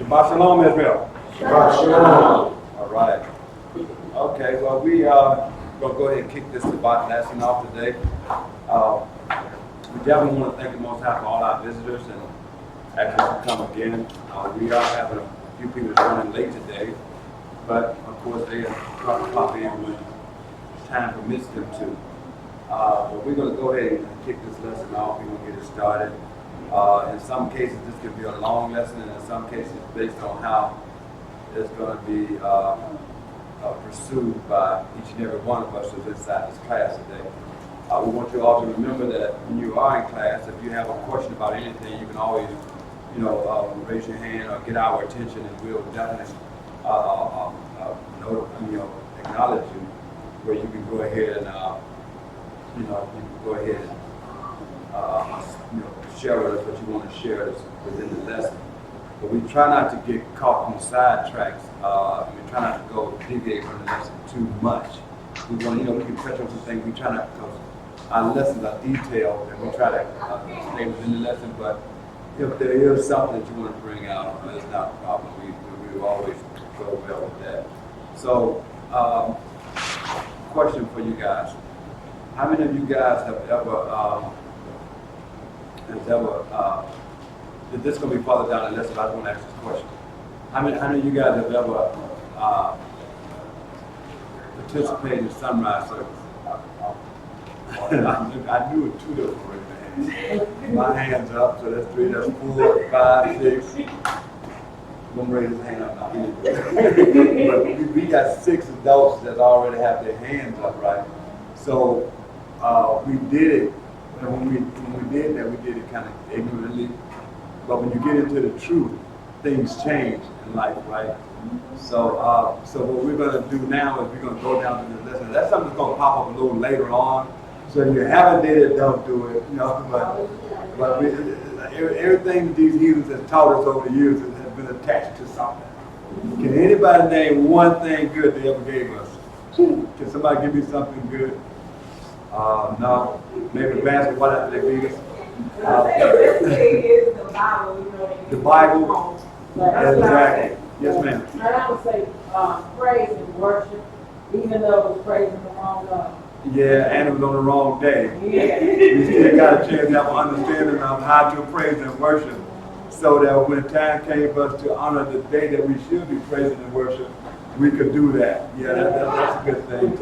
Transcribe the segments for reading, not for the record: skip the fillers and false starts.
Shabbat Shalom, Israel. Shabbat Shalom. All right. Okay, well, we are going to go ahead and kick this Shabbat lesson off today. We definitely want to thank the Most High for all our visitors and actually to come again. We are having a few people running late today, but of course they are trying to pop in when time permits them to. But we're going to go ahead and kick this lesson off. We're going to get it started. In some cases, this could be a long lesson, and in some cases, based on how it's going to be pursued by each and every one of us who's inside this class today. We want you all to remember that when you are in class, if you have a question about anything, you can always, raise your hand or get our attention, and we'll definitely acknowledge you, where you can go ahead and share with us what you want to share within the lesson. But we try not to get caught on sidetracks. We try not to go deviate from the lesson too much. We want, we can touch on some things. We try not, because our lessons are detailed, and we try to stay within the lesson. But if there is something that you want to bring out, it's not a problem. We always go well with that. So, question for you guys. How many of you guys have ever, this is going to be farther down the list, but I just want to ask this question. How many of you guys have ever participated in sunrise service? I knew it two of them were in the hands. My hand's up, so that's 3, that's 4, 5, 6. I'm going to raise his hand up now. But we got 6 adults that already have their hands up, right? So we did it, and when we did that, we did it kind of ignorantly. But when you get into the truth, things change in life, right? So what we're going to do now is we're going to go down to the lesson. That's something that's going to pop up a little later on. So if you haven't did it, don't do it. But everything that these heathens have taught us over the years has been attached to something. Can anybody name one thing good they ever gave us? Can somebody give me something good? No. Maybe basketball after they beat us. The Bible. Exactly. Yes, ma'am. And I would say praise and worship, even though it was praising the wrong God. Yeah, and it was on the wrong day. Yeah. We still got a chance to have an understanding of how to praise and worship, so that when time came for us to honor the day that we should be praising and worship, we could do that. Yeah, that's a good thing.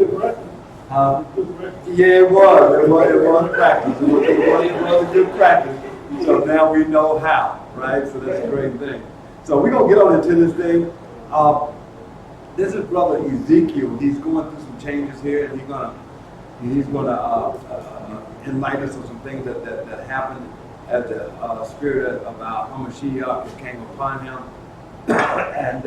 Yeah, it was practice. It was a good practice. So now we know how, right? So that's a great thing. So we're going to get on into this thing. This is Brother Ezekiel. He's going through some changes here, and he's gonna enlighten us on some things that happened as the spirit of our Hamashiach came upon him, and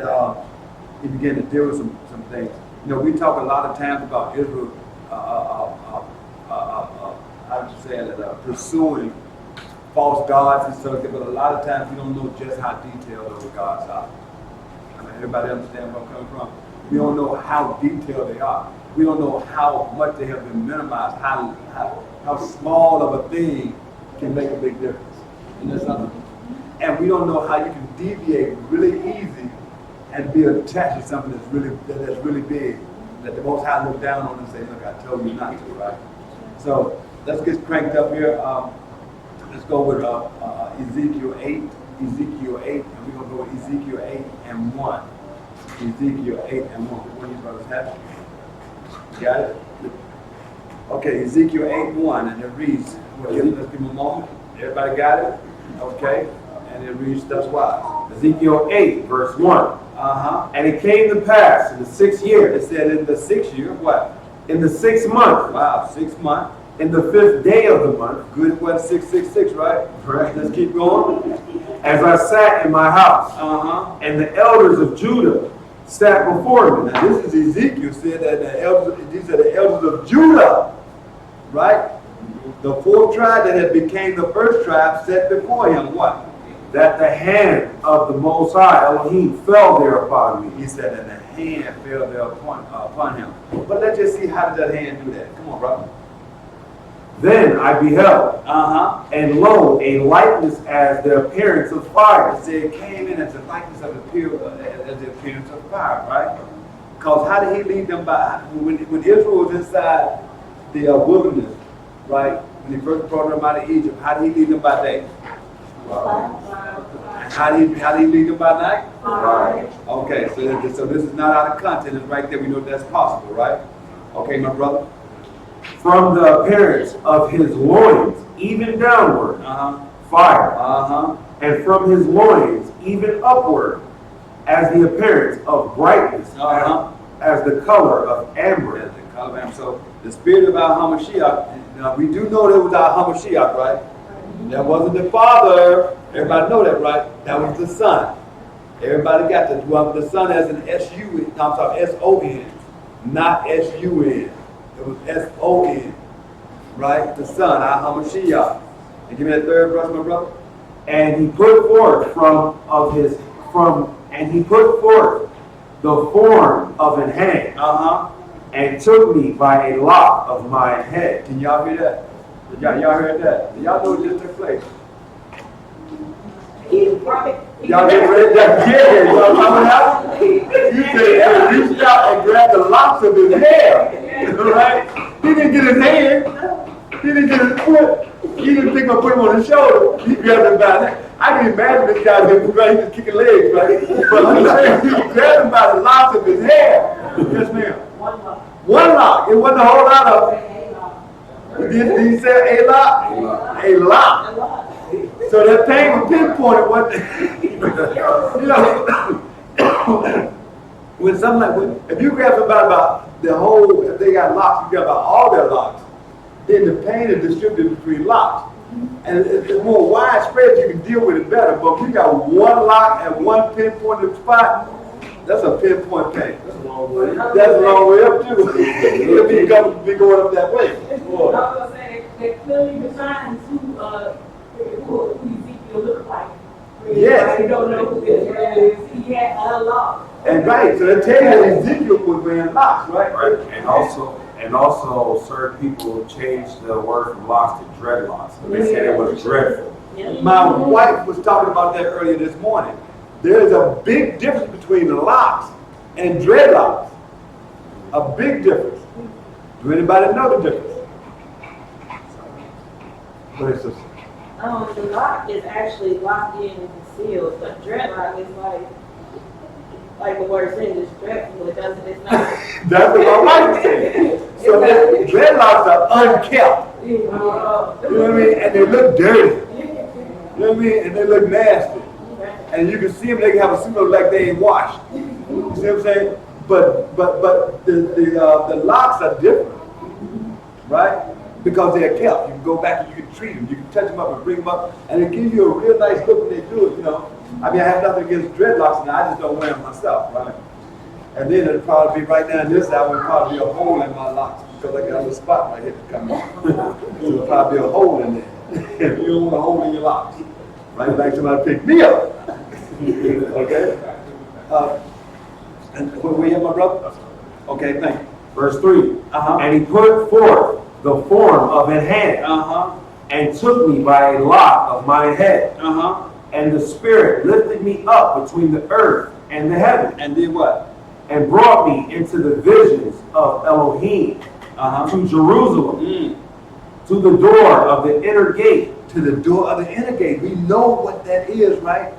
he began to deal with some things. We talk a lot of times about Israel. How would you say it? Pursuing false gods and stuff, but a lot of times we don't know just how detailed those gods are. I mean, everybody understand where I'm coming from? We don't know how detailed they are. We don't know how much they have been minimized, how small of a thing can make a big difference. And we don't know how you can deviate really easy and be attached to something that's really big, that the Most High look down on and say, look, I told you not to, right? So let's get cranked up here. Let's go with Ezekiel 8, and we're going to go with Ezekiel 8 and 1. Ezekiel 8 and 1. What do you brothers have? Got it? Okay, Ezekiel 8:1, and it reads, let's give them a moment. Everybody got it? Okay, and it reads thus wise. Ezekiel 8, verse 1. And it came to pass in the 6th year. It said in the 6th year, what? In the 6th month. Wow, 6th month. In the 5th day of the month. Good, what, 666, right? Right. Let's keep going. As I sat in my house, and the elders of Judah sat before me. Now this is Ezekiel said that these are the elders of Judah, right? The 4th tribe that had became the 1st tribe sat before him, what? That the hand of the Most High Elohim fell there upon me. He said that the hand fell there upon him. But let's just see, how did that hand do that? Come on, brother. Then I beheld, and lo, a likeness as the appearance of fire. It said it came in as the likeness of the appearance of fire, right? Because how did he lead them by? When Israel was inside the wilderness, right? When he first brought them out of Egypt, how did he lead them by day? How did he lead them by night? Right. Okay, so this is not out of context. It's right there. We know that's possible, right? Okay, my brother. From the appearance of his loins, even downward, fire. And from his loins, even upward, as the appearance of brightness, as the color of amber. As the color of amber. So the spirit of our Hamashiach, now we do know that was our Hamashiach, right? That wasn't the Father. Everybody know that, right? That was the Son. Everybody got that. Well, the Son as an S-U-N, I'm sorry, S-O-N, not S-U-N. It was S-O-N, right? The Son, our Hamashiach. And give me that third verse, my brother. And he put forth the form of an hand, and took me by a lock of my head. Can y'all hear that? Y'all heard that? Y'all know what just took place? Y'all just read that? Yeah, y'all coming out? You said he reached out and grabbed the locks of his hair, right? He didn't get his hand. He didn't get his foot. He didn't pick him up, put him on his shoulder. He grabbed him by the neck. I can imagine this guy right? He was kicking legs, right? But he grabbed him by the locks of his hair. Yes, ma'am. One lock. It wasn't a whole lot of them. Did he say a lock? A lock. So that thing was pinpointed. What? You know, when something like if you grab somebody about the whole, if they got locks, you grab about all their locks. Then the pain is distributed between locks. And it's more widespread, you can deal with it better. But if you got one lock at one pinpointed spot, that's a pinpoint pain. That's a long way. That's a long way up too. It'll be going up that way. I was gonna say they clearly defines who Ezekiel looked like. Yes. You don't know who Israel is. He had a lock. And right, so they tell you that Ezekiel was wearing locks, right? Right. And also certain people changed the word from locks to dreadlocks. They said it was dreadful. My wife was talking about that earlier this morning. There's a big difference between locks and dreadlocks. A big difference. Do anybody know the difference? Go ahead, sister. The lock is actually locked in and sealed, but dreadlock is like the word says, it's dreadful. It doesn't, it's not. That's what my wife said. So dreadlocks are unkept. You know what I mean? And they look dirty. You know what I mean? And they look nasty. And you can see them, they can have a smell like they ain't washed. You see what I'm saying? But the locks are different, right? Because they're kept. You can go back and you can treat them. You can touch them up and bring them up. And it gives you a real nice look when they do it, you know. I mean, I have nothing against dreadlocks, and I just don't wear them myself, right? And then it'll probably be right down this side, will probably be a hole in my locks because I got a little spot right here to come in. So there'll probably be a hole in there. You don't want a hole in your locks. Right back, somebody pick me up. Okay? And where we at, my brother? Okay, thank you. Verse 3. And he put forth the form of an hand, and took me by a lock of my head. And the Spirit lifted me up between the earth and the heaven. And did what? And brought me into the visions of Elohim, to Jerusalem, to the door of the inner gate. To the door of the inner gate. We know what that is, right?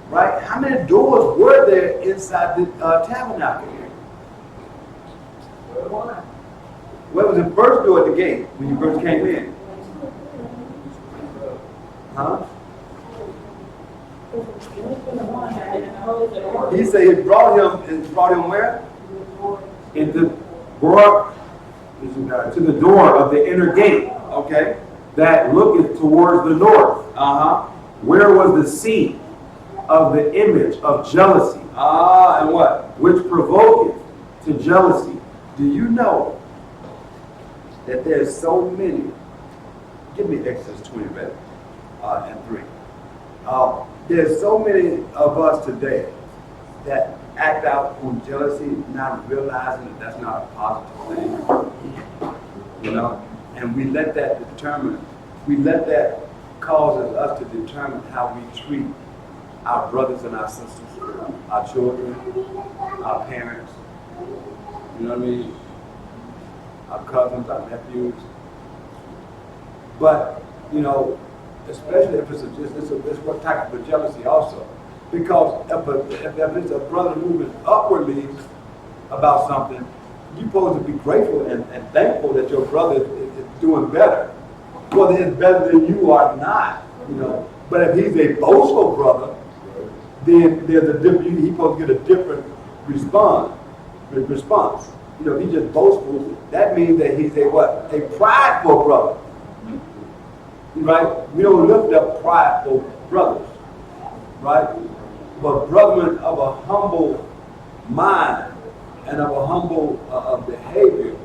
Right? How many doors were there inside the tabernacle? Where was the first door at the gate when you first came in? Huh? He said he brought him where? Brought to the door of the inner gate. Okay. That looketh towards the north. Where was the seat of the image of jealousy? And what? Which provoketh to jealousy. Do you know that there's so many? Give me Exodus 20, better, and 3. There's so many of us today that act out on jealousy, not realizing that that's not a positive thing. You know, And we let that causes us to determine how we treat our brothers and our sisters, our children, our parents, you know what I mean? Our cousins, our nephews. But, you know, especially if it's what type of jealousy also. Because if it's a brother moving upwardly about something, you're supposed to be grateful and thankful that your brother is doing better. Whether it's better than you or not, you know. But if he's a boastful brother, then there's a different, he's supposed to get a different response. You know, if he's just boastful, that means that he's a what? A prideful brother. Right? We don't lift up prideful brothers. Right? But brethren of a humble mind and of a humble behavior,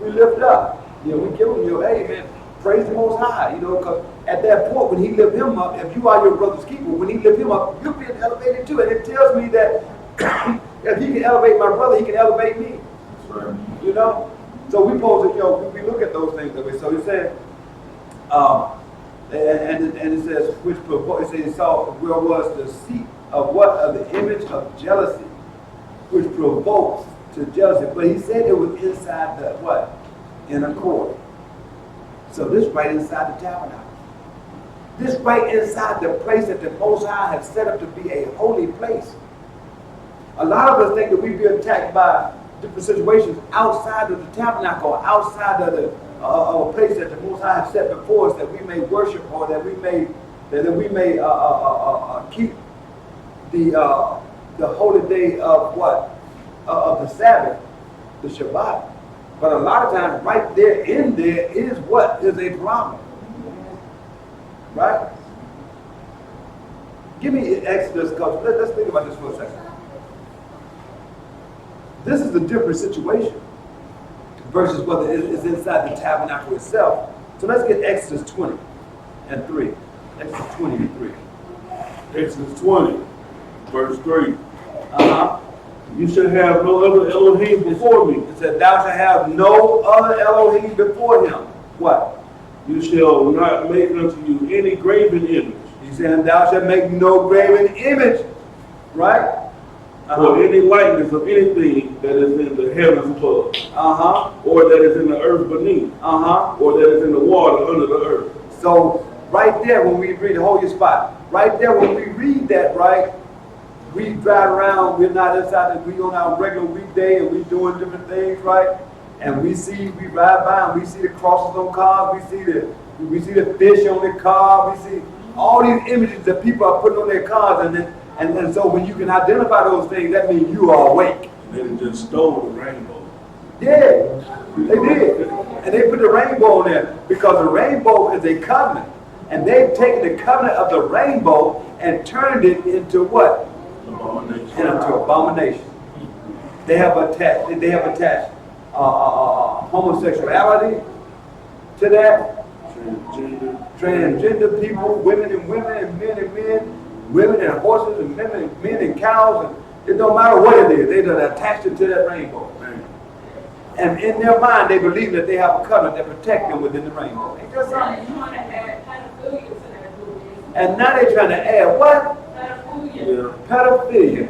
we lift up. You know, we give him your, hey man, praise the Most High. You know, because at that point when he lift him up, if you are your brother's keeper, when he lift him up, you're being elevated too. And it tells me that if he can elevate my brother, he can elevate me. That's right. You know? So we pose it, you know, we look at those things that way. So he said, and it says, which provoked, it says, saw where was the seat of what? Of the image of jealousy, which provokes to jealousy. But he said it was inside the what? Inner court. So this right inside the tabernacle. This right inside the place that the Most High has set up to be a holy place. A lot of us think that we be attacked by different situations outside of the tabernacle, outside of the a place that the Most High has set before us, that we may worship or that we may keep the holy day of what? Of the Sabbath, the Shabbat. But a lot of times right there in there is what? Is a problem. Right? Give me Exodus, because let's think about this for a second. This is a different situation versus whether it's inside the tabernacle itself. So let's get Exodus 20 and 3. Exodus 20 and 3. Exodus 20, verse 3. You shall have no other Elohim before me. It said, thou shalt have no other Elohim before him. What? You shall not make unto you any graven image. He said, thou shalt make no graven image. Right? Or any likeness of anything that is in the heavens above. Or that is in the earth beneath. Or that is in the water under the earth. So right there when we read, hold your spot. Right there when we read that, right? We drive around, we're not inside, we on our regular weekday and we doing different things, right? And we ride by and we see the crosses on cars, we see the fish on the car, we see all these images that people are putting on their cars, and so when you can identify those things, that means you are awake. They just stole the rainbow. Yeah, they did. And they put the rainbow on there because the rainbow is a covenant. And they've taken the covenant of the rainbow and turned it into what? Abomination. Into abomination. They have attached homosexuality to that. Transgender people, women and men and men, women and horses and men and cows, and it don't matter what it is, they done attached it to that rainbow. And in their mind, they believe that they have a covenant that protects them within the rainbow. Ain't that something? You want to add pedophilia to that movie. And now they're trying to add what? Pedophilia. Yeah. Pedophilia.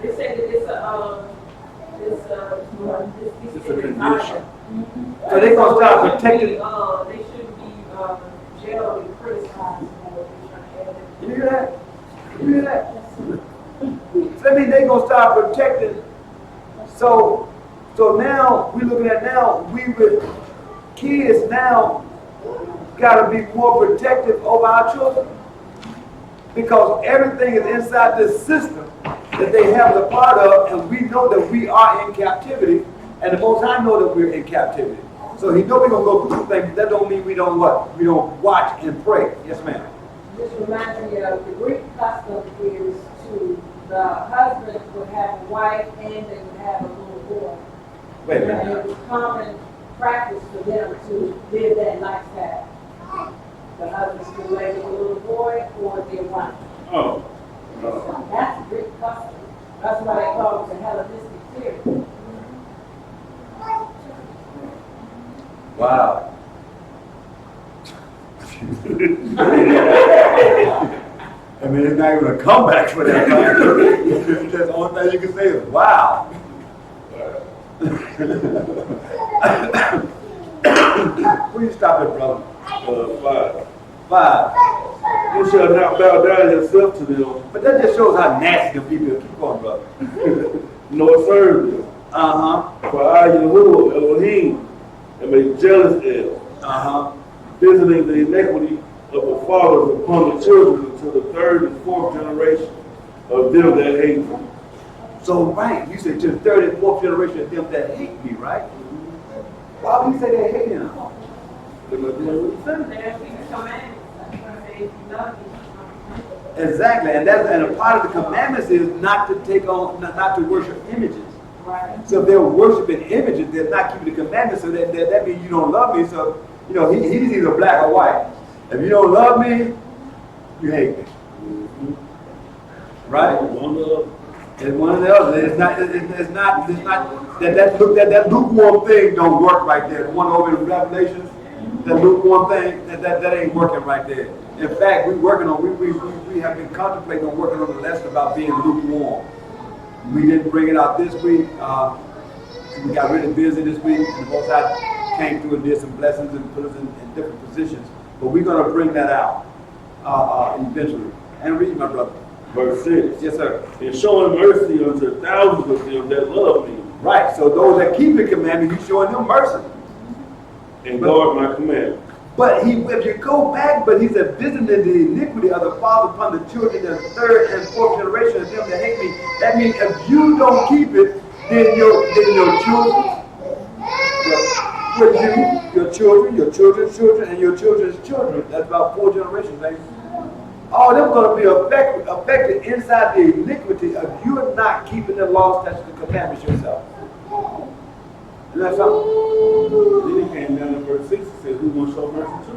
They say that it's a condition. So they're going to start protecting. They shouldn't be jailed and criticized. You hear that? You hear that? So that means they're going to start protecting. So now, we're looking at now, we with kids now got to be more protective over our children. Because everything is inside this system that they have the part of, and we know that we are in captivity, and the Most High know that we're in captivity. So he know we're going to go through things, that don't mean we don't what? We don't watch and pray. Yes, ma'am. This reminds me of the Greek custom is the husband would have a wife and they would have a little boy. Wait a And minute. it was common practice for them to live that lifestyle. The husband would raise a little boy or their wife. Oh. So that's a Greek custom. That's why they call it the Hellenistic period. Wow. I mean, it's not even a comeback for that. That's the only thing you can say is, wow. Where you stop it, brother? 5. 5. You shall not bow down yourself to them, But that just shows how nasty the people are. Keep on, brother. nor serve them. For I, Yahuwah Elohim, am a jealous El, visiting the iniquity of the fathers upon the children until the 3rd and 4th generation of them that hate me. So, right, you said to the 3rd and 4th generation of them that hate me, right? Why would you say they hate him? Exactly, and a part of the commandments is not to take on, not to worship images. Right. So if they're worshiping images, they're not keeping the commandments. So that means you don't love me. So he's either black or white. If you don't love me, you hate me. Right? It's one or the other. It's not that lukewarm thing don't work right there. The one over in Revelations, that lukewarm thing, that ain't working right there. In fact, we have been contemplating on working on the lesson about being lukewarm. We didn't bring it out this week. We got really busy this week, and the Most High came through and did some blessings and put us in different positions. But we're going to bring that out eventually. And read, my brother. Verse 6. Yes, sir. And showing mercy unto thousands of them that love me. Right. So those that keep the commandment, he's showing them mercy. And guard my commandments. But if you go back, but he said, visiting the iniquity of the father upon the children of the 3rd and 4th generation of them that hate me. That means if you don't keep it, then your children, your children, your children's children, and your children's children. That's about 4 generations, baby. All them going to be affected inside the iniquity of you not keeping the laws, statutes, and commandments yourself. Isn't that something? Then he came down in verse 6 and said, who's going to show mercy to?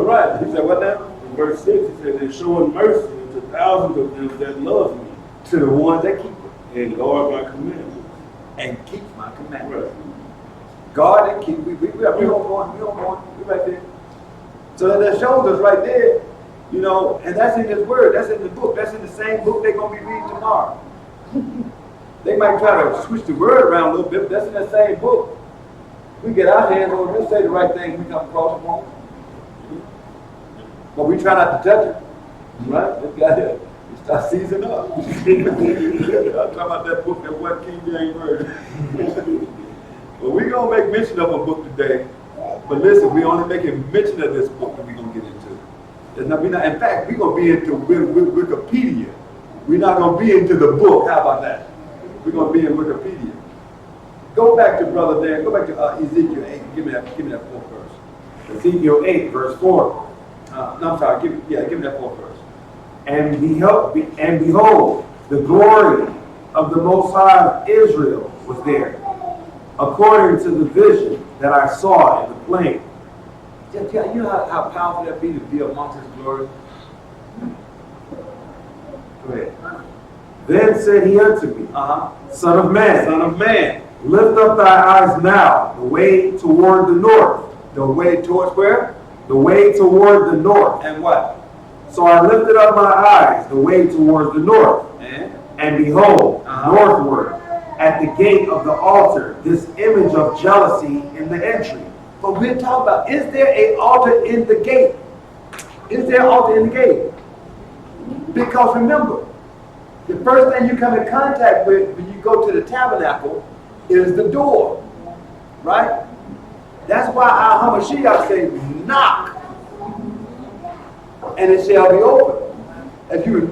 Right. He said, what now? In verse 6 he said, and showing mercy to thousands of them that love me. To the ones that keep it. And guard my commandments. And keep my commandments. Right. God and keep. We don't want. We right there. So that shows us right there, and that's in His Word. That's in the book. That's in the same book they're going to be reading tomorrow. They might try to switch the word around a little bit, but that's in the same book. We get our hands on it, we'll say the right thing we come across it won't. But we try not to touch it. Right? This guy here, he starts seasoning up. I'm talking about that book that wasn't King James Version. Well, we're going to make mention of a book today. But listen, we only making mention of this book that we're going to get into. In fact, we're going to be into Wikipedia. We're not going to be into the book. How about that? We're going to be in Wikipedia. Go back to Brother Dan. Go back to Ezekiel 8. Give me that 4th verse. Ezekiel 8, verse 4. No, I'm sorry. Give me that 4th verse. And behold, the glory of the Most High of Israel was there, according to the vision that I saw in the plain. You know how powerful that be to be amongst His glory? Go ahead. Then said he unto me, Son of man, lift up thy eyes now, the way toward the north. The way towards where? The way toward the north. And what? So I lifted up my eyes, the way toward the north. And behold, northward, at the gate of the altar, this image of jealousy in the entry. But we're talking about, is there an altar in the gate? Is there an altar in the gate? Because remember, the first thing you come in contact with when you go to the tabernacle is the door, right? That's why our Hamashiach say, knock, and it shall be open. If you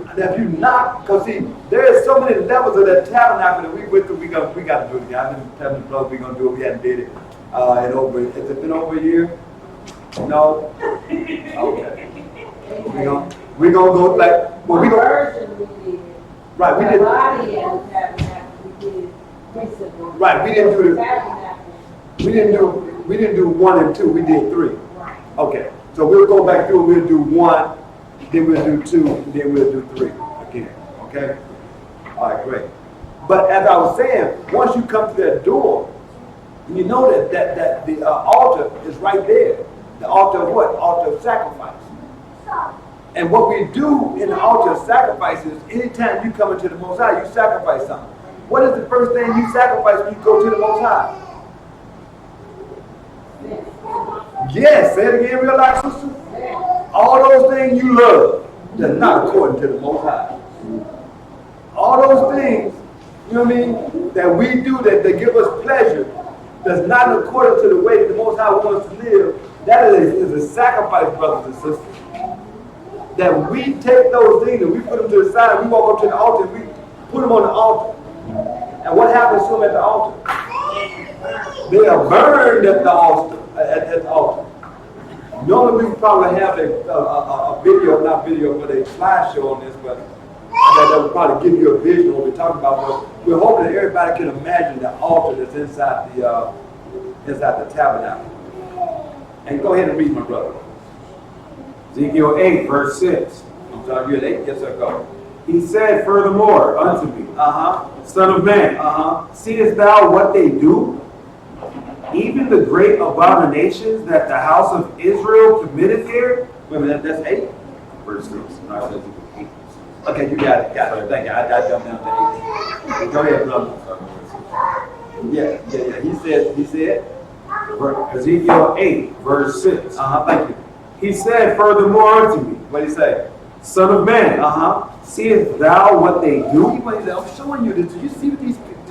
knock, because see, there is so many levels of that tabernacle that we went through. We got to do it again. I've been telling the brother we're going to do it. We hadn't did it has it been over a year? No? Okay. We're going to go like, well, we going right, we did. Right, we didn't do 1 and 2, we did 3. Okay, so we'll go back through, we'll do 1, then we'll do 2, and then we'll do 3 again, okay? All right, great. But as I was saying, once you come to that door, you know that the altar is right there. The altar of what? Altar of sacrifice. And what we do in the altar of sacrifice is anytime you come into the Most High, you sacrifice something. What is the first thing you sacrifice when you go to the Most High? Yes, say it again real loud, sister. All those things you love, that's not according to the Most High. All those things, you know what I mean, that we do that give us pleasure, that's not according to the way that the Most High wants us to live, that is a sacrifice, brothers and sisters. That we take those things and we put them to the side, we walk up to the altar and we put them on the altar. And what happens to them at the altar? They are burned at the altar. At the altar. Normally we probably have a video, not video, but a slideshow on this, but that will probably give you a vision of what we're talking about. But we're hoping that everybody can imagine the altar that's inside the tabernacle. And go ahead and read, my brother. Ezekiel 8, verse 6. I'm sorry, you're at 8? Yes, sir, go. He said furthermore unto me, Son of man, seest thou what they do? Even the great abominations that the house of Israel committeth here? Wait a minute, that's 8? Verse 6. No, that's 8. Okay, you got it. Thank you. I jumped down to 8. Go ahead, brother. Yeah. He said. Ezekiel 8, verse 6. Thank you. He said furthermore unto me, What did he say? Son of man, seest thou what they do? He said, I'm showing you this. Do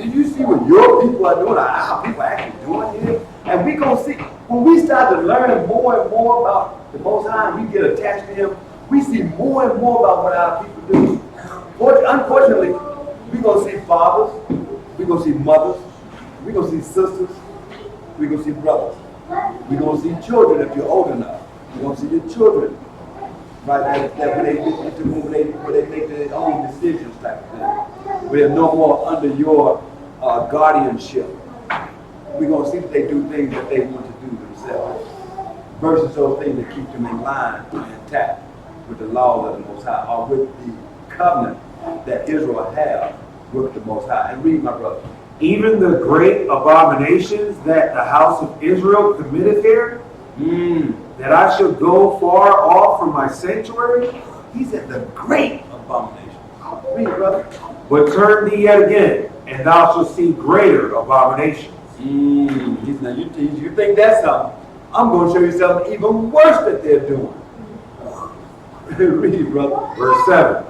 you see what your people are doing, or our people are actually doing here? And we're going to see, when we start to learn more and more about the Most High, and we get attached to Him, we see more and more about what our people do. Unfortunately, we're going to see fathers, we're going to see mothers, we're going to see sisters, we're going to see brothers. We're going to see children if you're old enough. You're going to see your children, right? That when they get to move, when they make their own decisions type of thing. Where they're no more under your guardianship. We're going to see that they do things that they want to do themselves. Versus those things that keep them in line and intact with the laws of the Most High, or with the covenant that Israel have with the Most High. And read, my brother. Even the great abominations that the house of Israel committeth here? That I should go far off from my sanctuary? He said the great abomination. Read, brother. But turn thee yet again, and thou shalt see greater abominations. Now you think that's something? I'm going to show you something even worse that they're doing. Read, brother. Verse 7.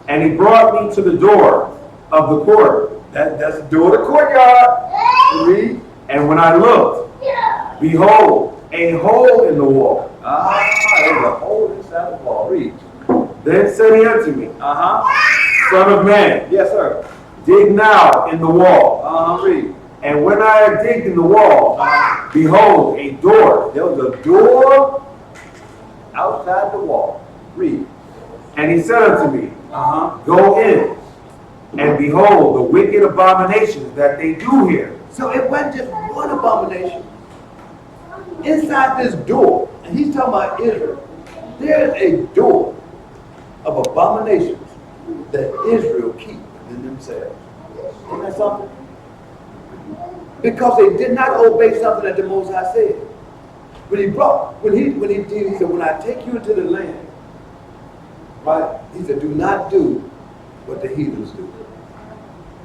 And he brought me to the door of the court. That's the door of the courtyard. Read. And when I looked, behold, a hole in the wall. There's a hole inside the wall. Read. Then said he unto me, Son of man, Yes, sir. dig now in the wall. Read. And when I had digged in the wall, behold, a door. There was a door outside the wall. Read. And he said unto me, Go in, and behold the wicked abominations that they do here. So it wasn't just one abomination. Inside this door, and he's talking about Israel, there's a door of abominations that Israel keep within themselves. Isn't that something? Because they did not obey something that the Most High said. When he said, when I take you into the land, right? He said, do not do what the heathens do.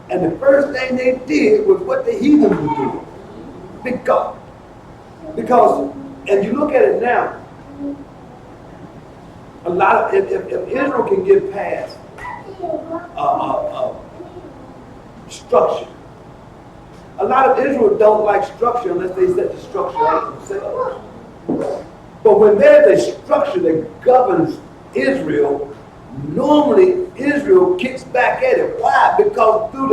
And the first thing they did was what the heathens were doing. Because, and you look at it now, a lot of, if Israel can get past structure, a lot of Israel don't like structure unless they set the structure out themselves. But when there's a structure that governs Israel, normally Israel kicks back at it. Why? Because through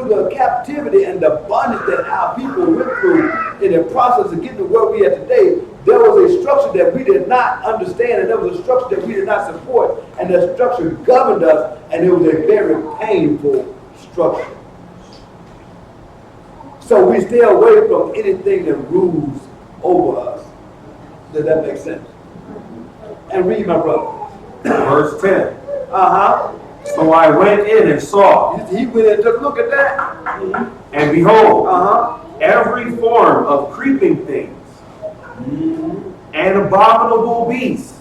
the captivity and the bondage that our people went through in the process of getting to where we are today, there was a structure that we did not understand, and there was a structure that we did not support, and that structure governed us, and it was a very painful structure. So we stay away from anything that rules over us. Does that make sense? And read, my brother. Verse 10. So I went in and saw. He went in and took a look at that. And behold, every form of creeping things, and abominable beasts,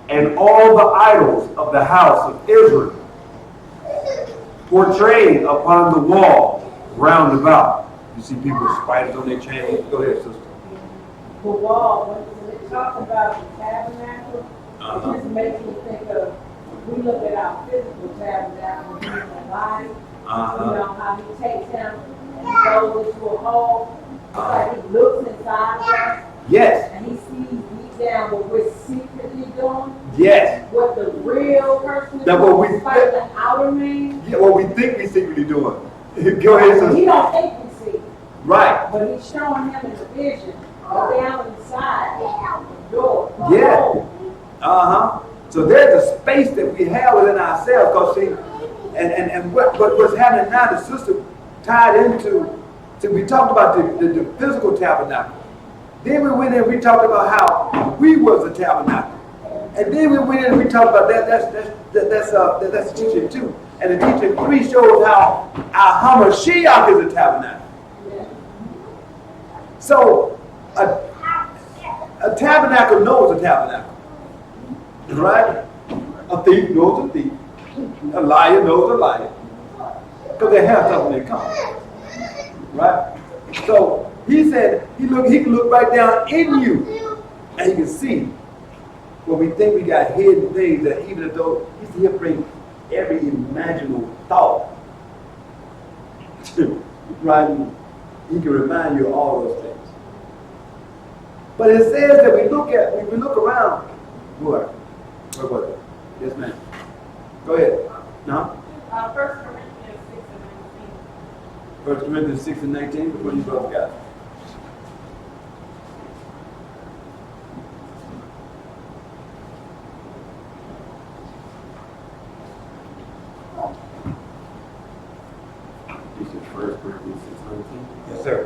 and all the idols of the house of Israel, portrayed upon the wall round about. You see people with spiders on their chains. Go ahead, sister. The wall, when it talks about the tabernacle, it just makes me think of, we look at our physical tabernacle being alive. You know, how he takes him and he goes into a hole. It's like he looks inside of us. Yes. And he sees deep down what we're secretly doing. Yes. What the real person is That's what we doing, despite the outer man. Yeah, what we think we secretly doing. Go ahead, sister. He don't think we see. Right. But he's showing him in the vision. Go down inside the door. Yeah. So there's a space that we have within ourselves, because see, and what's happening now, the sister tied into, we talked about the physical tabernacle. Then we went in and we talked about how we was the tabernacle. And then we went in and we talked about that's the teaching 2. And the teaching 3 shows how our Hamashiach is a tabernacle. So a tabernacle knows a tabernacle. Right? A thief knows a thief. A liar knows a liar. Because they have something in common. Right? So he said he can look right down in you and he can see when we think we got hidden things, that even though he'll bring every imaginable thought. Right? He can remind you of all those things. But it says that we look around. What? Where was it? Yes, ma'am. Go ahead. No? 1 Corinthians 6 and 19. 1 Corinthians 6 and 19. Which one you both got? You said 1 Corinthians 6:19? Yes, sir.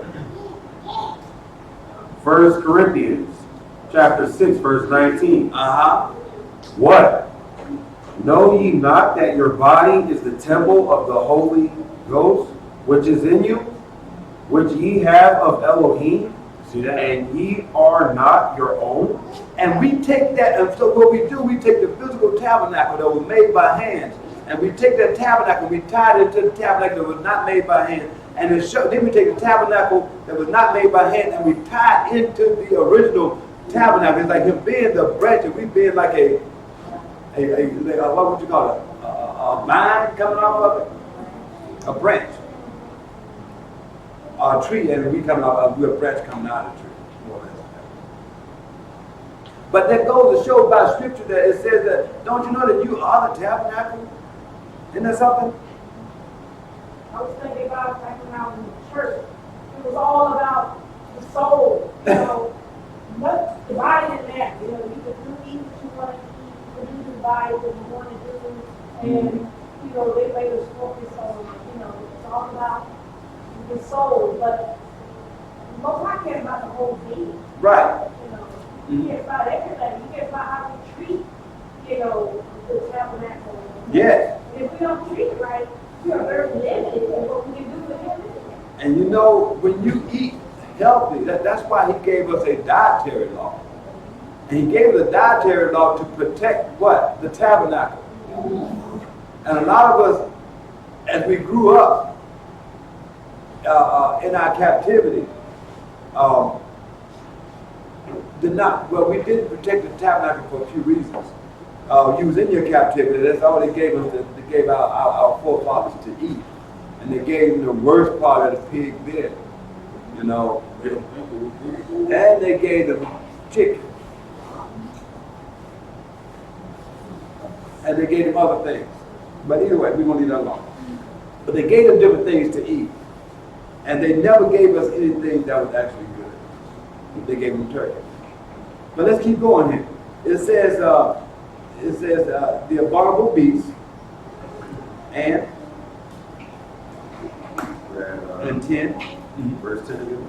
1 Corinthians chapter 6, verse 19. What? Know ye not that your body is the temple of the Holy Ghost, which is in you, which ye have of Elohim? See that? And ye are not your own? And we take that, and so what we do, we take the physical tabernacle that was made by hands, and we take that tabernacle, we tie it into the tabernacle that was not made by hand, and then we take the tabernacle that was not made by hand, and we tie it into the original tabernacle. It's like him being the branch, and we being like a what would you call it? A vine coming off of it? A branch. A tree, and we coming off of a branch coming out of the tree. More or less. But that goes to show by scripture that it says that, don't you know that you are the tabernacle? Isn't that something? I was thinking about back when I was in the church. It was all about the soul. You know, what the body didn't matter. You know, you could do eat what you want to eat. You could do the body what you want to do. And, you know, they made us focus on, you know, it's all about the soul. But most I care about the whole being. Right. You know, you care about everything. You care about how we treat, you know, the tabernacle. Yes. If we don't treat it right, we are very limited in what we can do with him. And you know, when you eat healthy, that's why he gave us a dietary law. And he gave us a dietary law to protect what? The tabernacle. And a lot of us, as we grew up in our captivity, we didn't protect the tabernacle for a few reasons. You was in your captivity, that's all they gave us, they gave our forefathers to eat. And they gave them the worst part of the pig bit, you know. And they gave them chicken. And they gave them other things. But anyway, we're going to leave that alone. But they gave them different things to eat. And they never gave us anything that was actually good. They gave them turkey. But let's keep going here. It says the abominable beast and 10. Verse 10 again.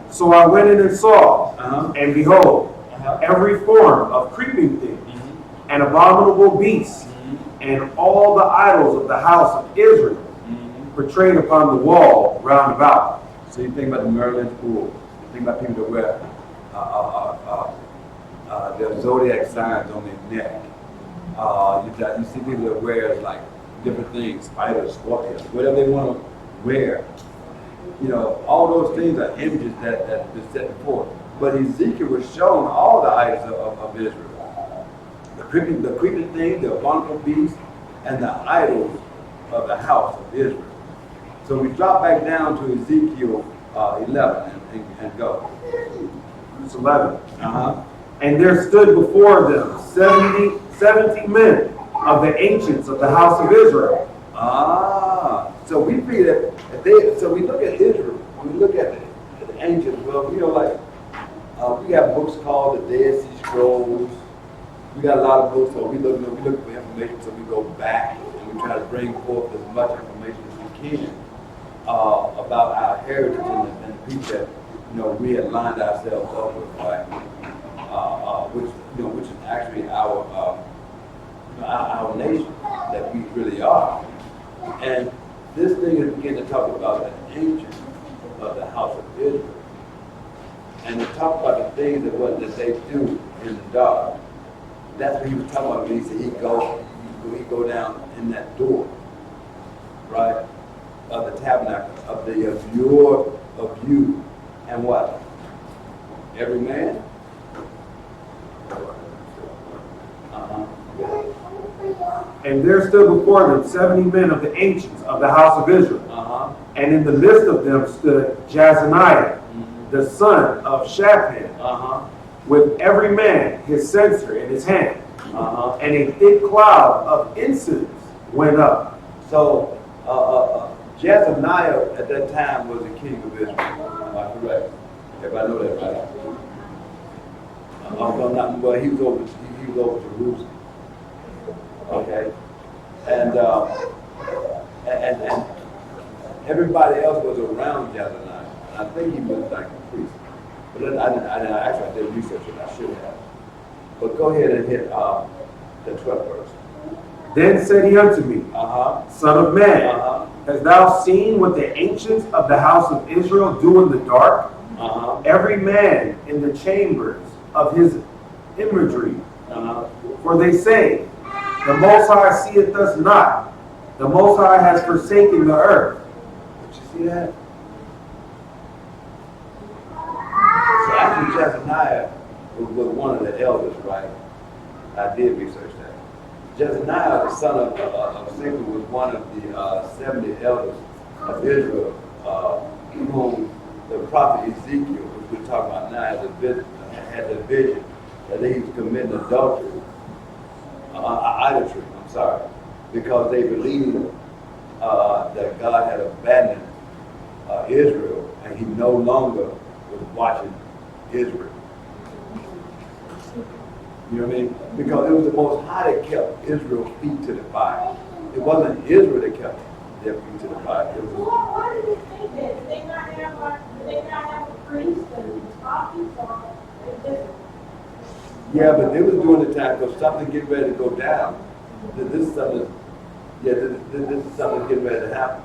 So I went in and saw, and behold, every form of creeping thing, and abominable beasts, and all the idols of the house of Israel, portrayed upon the wall round about. So you think about the Merlin's pool. Think about people that wear their zodiac signs on their neck. You see people that wear like different things, spiders, scorpions, whatever they want to wear. You know, all those things are images that been set before. But Ezekiel was shown all the idols of Israel. The creeping thing, the abominable beast, and the idols of the house of Israel. So we drop back down to Ezekiel 11 and go. Verse 11. Uh-huh. And there stood before them 70 men of the ancients of the house of Israel. So we read that so we look at Israel, we look at the ancients, well, you know, like we got books called the Dead Sea Scrolls. We got a lot of books, so we look for information, so we go back and we try to bring forth as much information as we can about our heritage and the people that, you know, we had lined ourselves up with, right? Which is actually our nation that we really are. And this thing is beginning to talk about the ancients of the house of Israel. And to talk about the things that they do in the dark. That's what he was talking about when he said he go down in that door, right? Of the tabernacle, of you, and what? Every man? And there stood before them 70 men of the ancients of the house of Israel. And in the midst of them stood Jazaniah, the son of Shaphan, with every man his censer in his hand. And a thick cloud of incense went up. So Jazaniah at that time was the king of Israel. Am I correct? Everybody know that, right? Well, he was over Jerusalem. Okay, and everybody else was around Jazaniah. I think he was like a priest, but I did research it. I should have. But go ahead and hit the 12th verse. Then said he unto me, Son of man, hast thou seen what the ancients of the house of Israel do in the dark? Every man in the chambers of his imagery. For they say, the Most High seeth us not. The Most High has forsaken the earth. Did you see that? So actually Jezaniah was one of the elders, right? I did research that. Jezaniah, the son of Zechariah, was one of the 70 elders of Israel, whom the prophet Ezekiel, which we're talking about now, had the vision that he was committing adultery. Idolatry, because they believed that God had abandoned Israel and he no longer was watching Israel. You know what I mean? Because it was the Most High that kept Israel's feet to the fire. It wasn't Israel that kept their feet to the fire. Why did they think that? Did they not have a priest and prophets, or they just? Yeah, but they was doing the time because something getting ready to go down. This is something. Yeah, this is something getting ready to happen.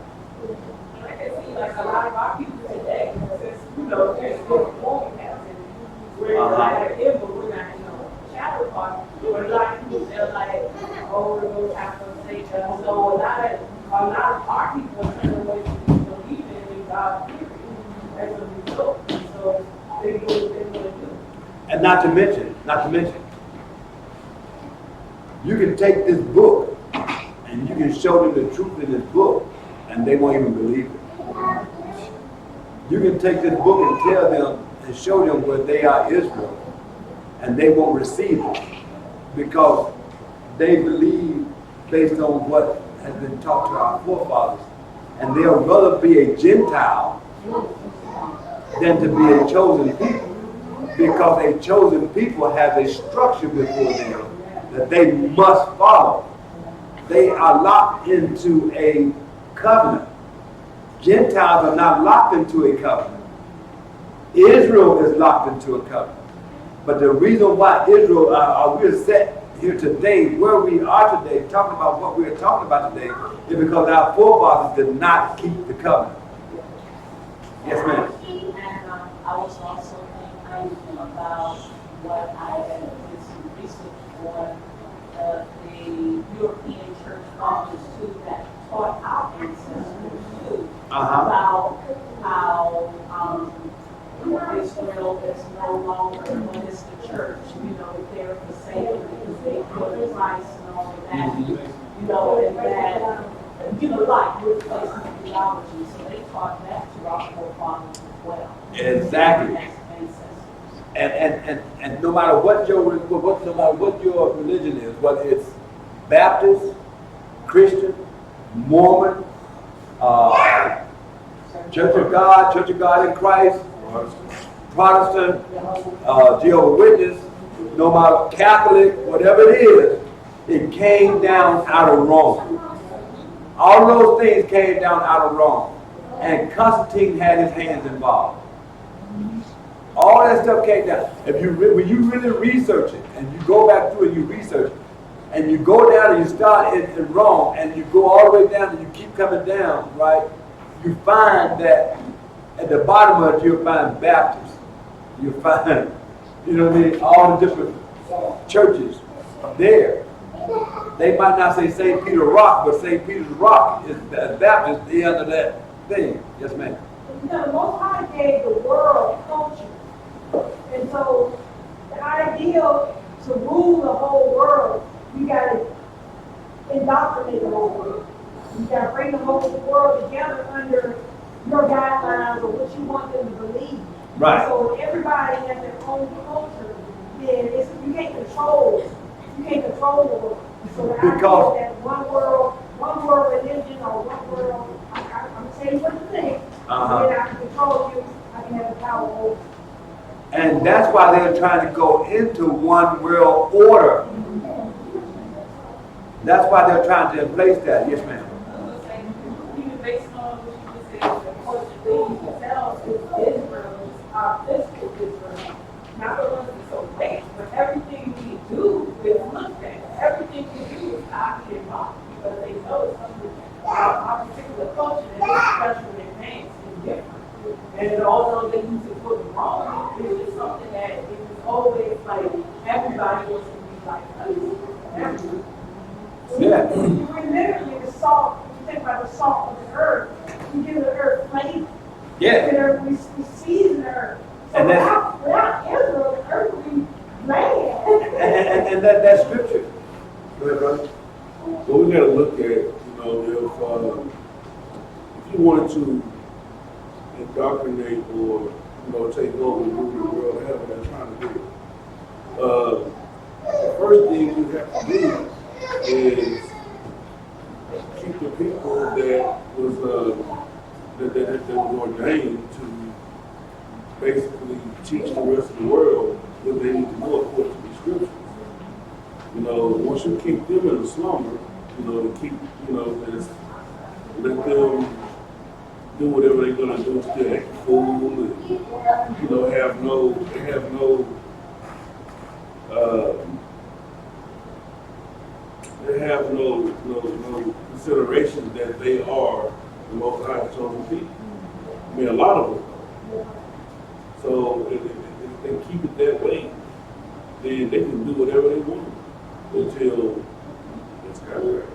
I can see like a lot of our people today, since there's still performing houses, we're like him, but we're not, shadow party. But a lot of people feel like, oh, we're going to have to say that. So a lot of our people are turning away from believing in God, period. As a result. So they do what they want to do. And not to mention, you can take this book and you can show them the truth in this book and they won't even believe it. You can take this book and tell them and show them where they are Israel and they won't receive it because they believe based on what has been taught to our forefathers, and they'll rather be a Gentile than to be a chosen people. Because a chosen people has a structure before them that they must follow. They are locked into a covenant. Gentiles are not locked into a covenant. Israel is locked into a covenant. But the reason why Israel, we're set here today, where we are today, talking about what we're talking about today, is because our forefathers did not keep the covenant. Yes, ma'am. And I was also thinking about what I authors too that taught our ancestors too Uh-huh. about how Israel is no longer what is the church, you know, that they're forsaken because they put Christ and all of that, you know, and that, you know, like replacement theology. So they taught that to our forefathers as well. Exactly. And no matter what your religion is, whether it's Baptist, Christian, Mormon, Church of God in Christ, Protestant, Jehovah's Witness, no matter Catholic, whatever it is, it came down out of Rome. All those things came down out of Rome. And Constantine had his hands involved. All that stuff came down. When you really research it, and you go back through and you research it, and you go down and you start in Rome, and you go all the way down and you keep coming down, right? You find that at the bottom of it, you'll find Baptists. You'll find, you know what I mean, all the different churches there. They might not say St. Peter Rock, but St. Peter's Rock is Baptist, the end of that thing. Yes, ma'am. You know, the Most High gave the world culture. And so the idea to rule the whole world, you got to indoctrinate the whole world. You got to bring the whole world together under your guidelines or what you want them to believe. Right. So everybody has their own culture. Then you can't control the world. So the idea that one world religion or one world, I'm going to tell you what to think. Then I can control you. I can have the power over you. And that's why they're trying to go into one world order. That's why they're trying to place that. Yes, ma'am. Even based on what you just said, the Portuguese themselves is Israel, our physical Israel, not the ones that so bad, but everything we do is looked at. Everything we do is copied and mocked because they know it's something our particular culture is special and advanced and different. And although they use it for the wrong, it's just something that it was always like everybody wants to be like us. Everybody. Yeah. You remember the salt, you think about the salt of the earth, you give the earth flavor. Yeah. We season the earth. So And that's, without Israel, the earth would be bland. and that scripture. Go ahead, brother. Well, we got to look at, you know, if you wanted to indoctrinate or, you know, take over the world, however they're trying to do it. The first thing you have to do is keep the people that was ordained to basically teach the rest of the world what they need to know according to the scriptures. You know, once you keep them in a slumber, you know, to keep, you know, just let them do whatever they're gonna do, still act a fool, and, you know, have no consideration that they are the Most High chosen people. I mean, a lot of them. So if they keep it that way, then they can do whatever they want until it's kind of right.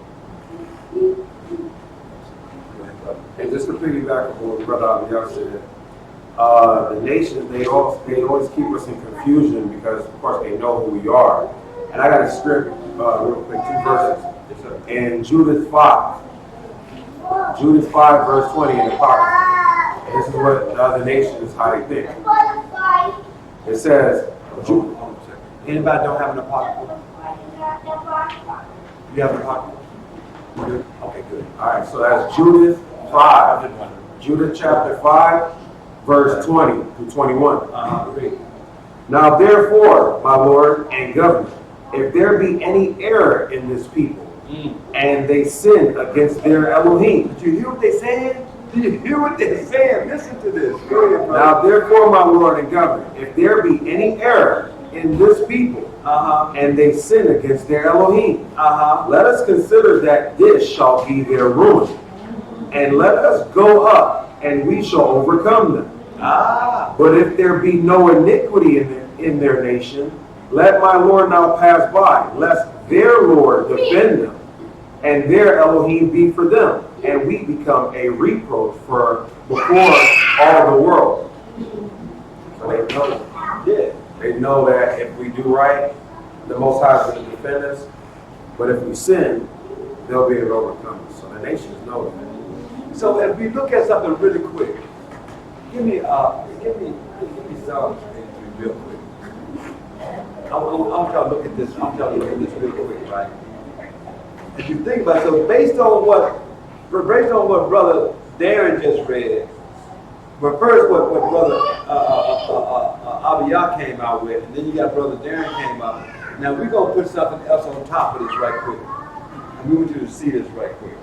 And just to piggyback on what Brother Abiyah said, the nations, they always keep us in confusion because, of course, they know who we are. And I got a script, real quick, 2 verses. In Judith 5, verse 20 in the Apocrypha. And this is what the other nations, how they think. It says, Anybody don't have an apocryphal? You have an apocryphal? You do? Okay, good. all right, so that's Judith 5. Judith chapter 5, verse 20 to 21. Read. Now therefore, my Lord and Governor, if there be any error in this people, and they sin against their Elohim. Did you hear what they said? Did you hear what they said? Listen to this. Go ahead, brother. Now therefore, my Lord and Governor, if there be any error in this people, and they sin against their Elohim, let us consider that this shall be their ruin, and let us go up, and we shall overcome them. But if there be no iniquity in their nation, let my Lord now pass by, lest their Lord defend them, and their Elohim be for them, and we become a reproach for before all the world. So they know, they know that if we do right, the Most High is going to defend us. But if we sin, they'll be able to overcome us. So the nations know that. So if we look at something really quick, give me Psalms 83 real quick. I want y'all to look at this. I want y'all to look at this real quick, right? If you think about it, so based on what Brother Darrin just read, but first what Brother Abiyah came out with, and then you got Brother Darrin came out. Now we're gonna put something else on top of this right quick. And we want you to see this right quick.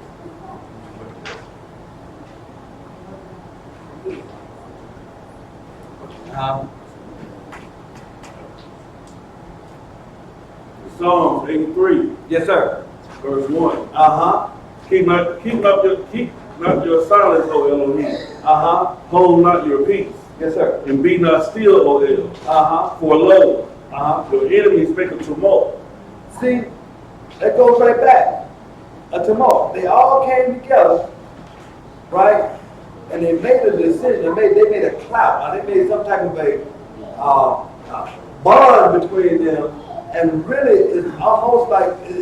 Psalms 83, Yes, sir. verse 1. Uh-huh. Keep not your silence, O Elohim. Uh-huh. Hold not your peace, Yes, sir. and be not still, O El. Uh-huh. For lo, Uh-huh. your enemies make a tumult. See, that goes right back. A tumult. They all came together, right? And they made a decision. They made a clout. They made some type of a bond between them. And really, it's almost like the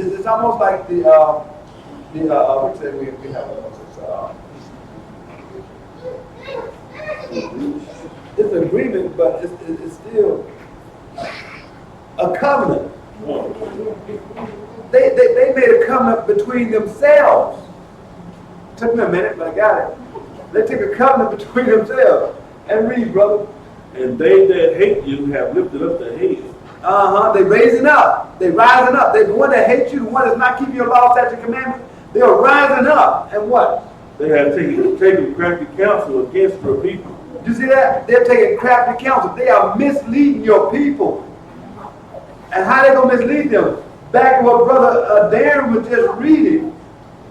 what's that we have? It's an agreement, but it's still a covenant. They made a covenant between themselves. Took me a minute, but I got it. They took a covenant between themselves. And read, brother. And they that hate you have lifted up their heads. They raising up. They rising up. They the one that hates you, the one that's not keeping your law, statute, commandments. They are rising up. And what? They have taken crafty counsel against your people. You see that? They're taking crafty counsel. They are misleading your people. And how they gonna mislead them? Back to what Brother Darrin was just reading,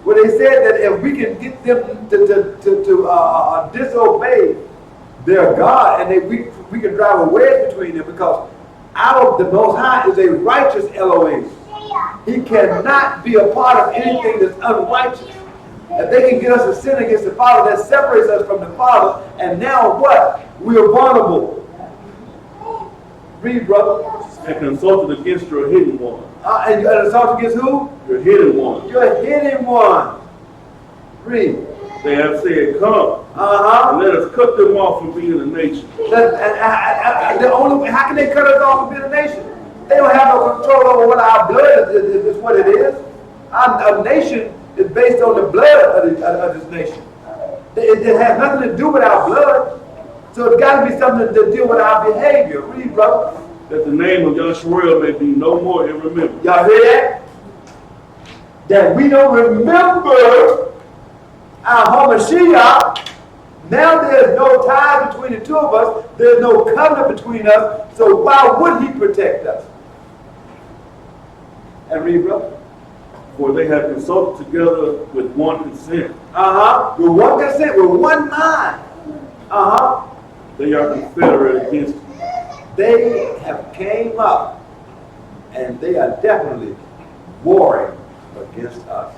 where they said that if we can get them to disobey their God, and we can drive a wedge between them, because the Most High is a righteous Elohim. He cannot be a part of anything that's unrighteous. If they can get us to sin against the Father, that separates us from the Father, and now what? We are vulnerable. Read, brother. And consulted against your hidden one. And assault against who? Your hidden one. Your hidden one. Read. They have said, come, and let us cut them off from being a nation. The only way, how can they cut us off from being a nation? They don't have no control over what our blood is what it is. A nation is based on the blood of this nation. It has nothing to do with our blood. So it's got to be something to deal with our behavior. Read, brother. That the name of Yahshua may be no more in remembrance. Y'all hear that? That we don't remember our Hamashiach. Now there's no tie between the two of us. There's no covenant between us. So why would he protect us? And read, brother. For they have consulted together with one consent. With one consent, with one mind. They are confederate against you. They have came up and they are definitely warring against us.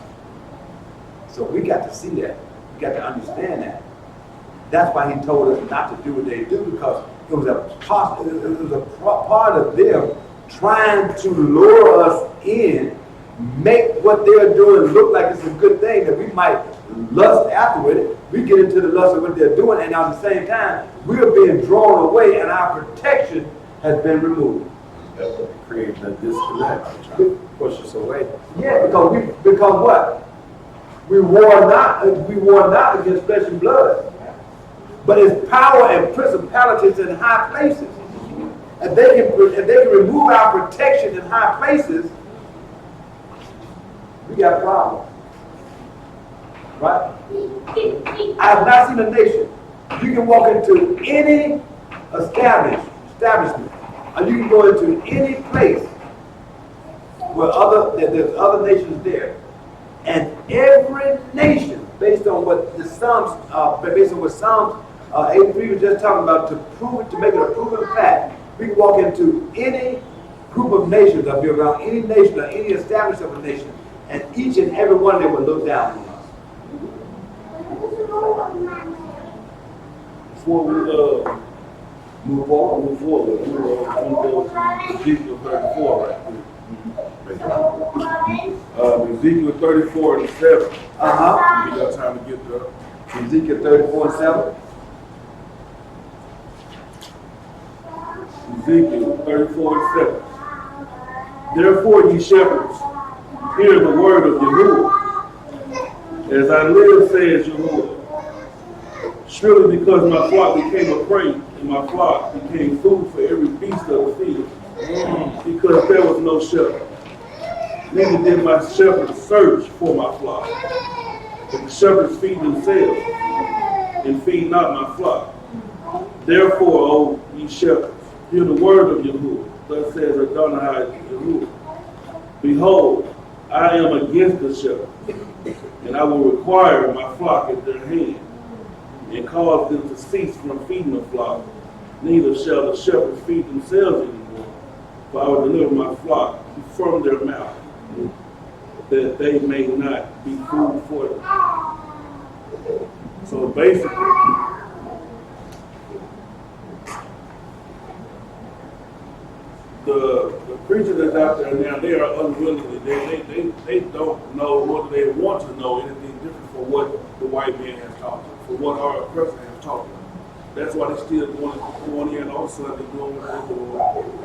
So we got to see that. We got to understand that. That's why he told us not to do what they do, because it was a part of them trying to lure us in, make what they're doing look like it's a good thing, that we might lust after it. We get into the lust of what they're doing, and at the same time, we're being drawn away, and our protection has been removed. Creating a disconnect, trying to push us away. Yeah, because what? We war not against flesh and blood, but it's power and principalities in high places. If they can remove our protection in high places, we got problems. Right? I have not seen a nation. You can walk into any establishment, or you can go into any place where there's other nations there, and every nation, based on what Psalms 83 was just talking about, to make it a proven fact, we can walk into any group of nations, or be around any nation or any establishment of a nation, and each and every one of them would look down on us. Before we Move forward. move forward, we go to Ezekiel 34 right quick. Ezekiel 34 and 7. Uh-huh. We got time to get there. Ezekiel 34 and 7. Ezekiel 34 and 7. Therefore, ye shepherds, hear the word of Yahuwah. As I live, says Yahuwah, surely because my flock became a prey, and my flock became food for every beast of the field, because there was no shepherd. Neither did my shepherds search for my flock. But the shepherds feed themselves, and feed not my flock. Therefore, O ye shepherds, hear the word of Yahuwah. Thus says Adonai Yahuwah. Behold, I am against the shepherds, and I will require my flock at their hand, and cause them to cease from feeding the flock. Neither shall the shepherds feed themselves anymore, for I will deliver my flock from their mouth, that they may not be food for them. So basically, the preachers that's out there now, they are unwillingly, they don't know, nor do they want to know anything different from what the white man has taught them, for what our oppressor has taught them. That's why they still going in on Sunday, doing what they're doing,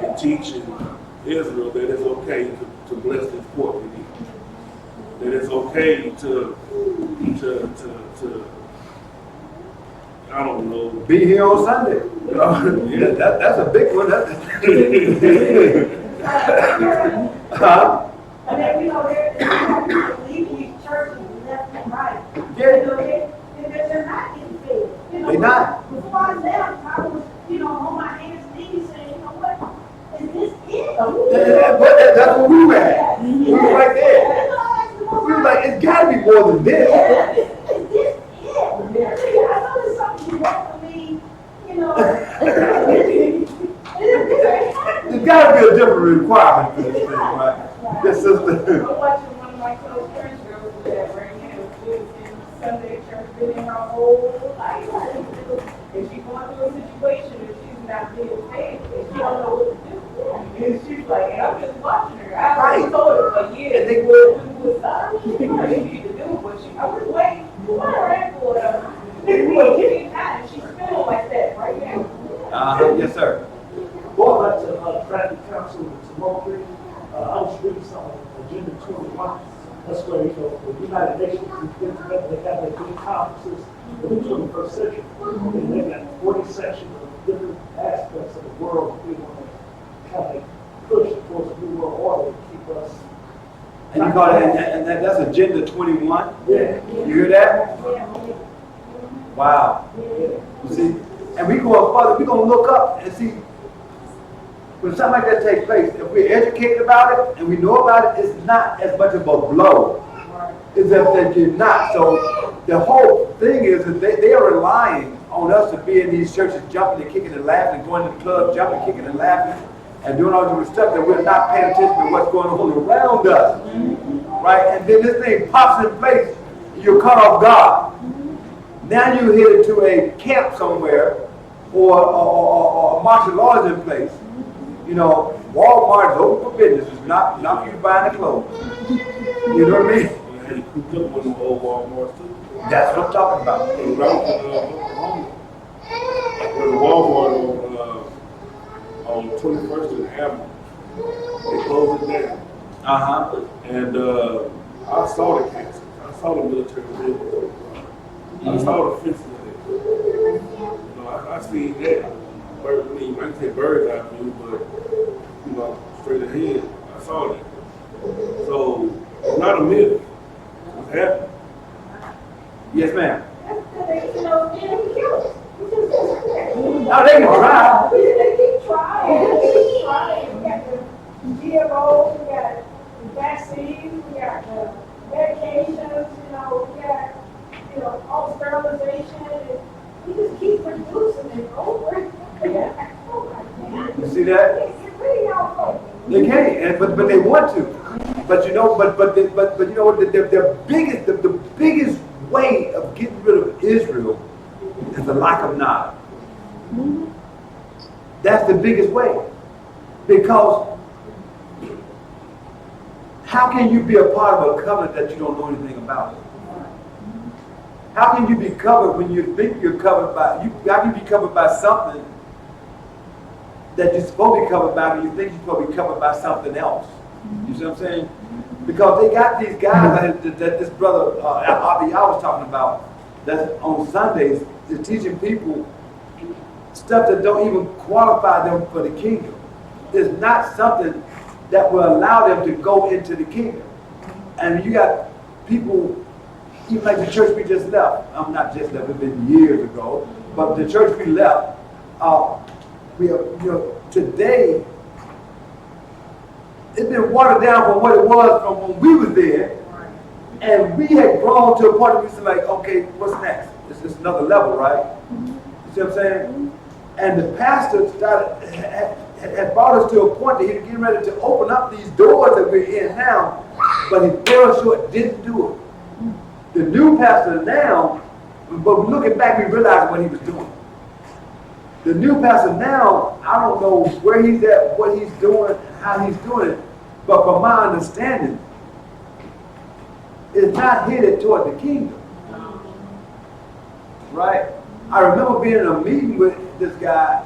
and teaching Israel that it's okay to bless this pork and eat. That it's okay to I don't know. Be here on Sunday. That's a big one. Huh? And then, you know, they're leaving these churches left and right. Yeah. You know, they're not getting fed. You know, They're not. Before I left, I was, you know, on my hands and knees saying, you know what, is this it? That's what we were at. We were right there. We were like, it's got to be more than this. Is this it? I know there's something wrong with me, you know. There's got to be a different requirement for this thing, right? This sister. I'm watching one of my close friends girls do that right now. She was in Sunday church, been in her whole life. And she's going through a situation and she's not being paid, and she don't know what to do. And she's like, and I'm just watching her. I told her for years, And they what was up, she need to do, but I was waiting for her and for her. She's feeling like that right now. Yes, sir. Going back to traffic council and Timothy, I was reading some Agenda 21. That's where, you know, the United Nations is getting together, they have their big conferences for the 21st century. And they got 40 sections of different aspects of the world that they want to kind of push towards a new world order to keep us. And you got it, and that's Agenda 21? Yeah. You hear that? Wow. You see, and we going further, we're going to look up and see when something like that takes place. If we're educated about it and we know about it, it's not as much of a blow. It's that you're not. So the whole thing is that they are relying on us to be in these churches jumping and kicking and laughing, and going to the club, jumping, kicking and laughing, and doing all this stuff that we're not paying attention to what's going on around us. Right? And then this thing pops in place, you're cut off God. Now you're headed to a camp somewhere or martial law is in place. You know, Walmart is open for business. It's not for you buying the clothes. You know what I mean? Yeah, you could one of them old Walmarts too. That's what I'm talking about. When I was in Oklahoma, there's a Walmart on 21st and Avenue. They closed it down. And I saw the camps. I saw the military vehicles. I saw the fences there. You know, I seen that. I mean, I can say bird's eye view, but, you know, straight ahead, I saw that. So, it's not a myth. It's happening. Yes, ma'am. You know, they kill us. Now they can try. They keep trying. They keep trying. We got the GMOs, we got the vaccines, we got the medications, you know, we got, you know, all sterilization, and we just keep producing it over and over. Oh my God. You see that? It's really all over. They can't, but they want to. But you know, but you know what? The biggest way of getting rid of Israel is the lack of knowledge. That's the biggest way, because how can you be a part of a covenant that you don't know anything about? How can you be covered when you think you're covered by you? How can you be covered by something that you're supposed to be covered by, and you think you're supposed to be covered by something else? You see what I'm saying? Because they got these guys that this brother Abiyah was talking about, that's on Sundays, is teaching people stuff that don't even qualify them for the kingdom. It's not something that will allow them to go into the kingdom. And you got people, even like the church we just left. I'm not just left; it's been years ago. But the church we left, we are, you know, today. It's been watered down from what it was from when we was there, and we had grown to a point where we said, like, okay, what's next? It's just another level, right? You see what I'm saying? And the pastor had brought us to a point that he was getting ready to open up these doors that we're in now, but he fell short, didn't do it. The new pastor now, but looking back, we realized what he was doing. The new pastor now, I don't know where he's at, what he's doing, how he's doing it, but from my understanding, it's not headed toward the kingdom. Right? I remember being in a meeting with this guy,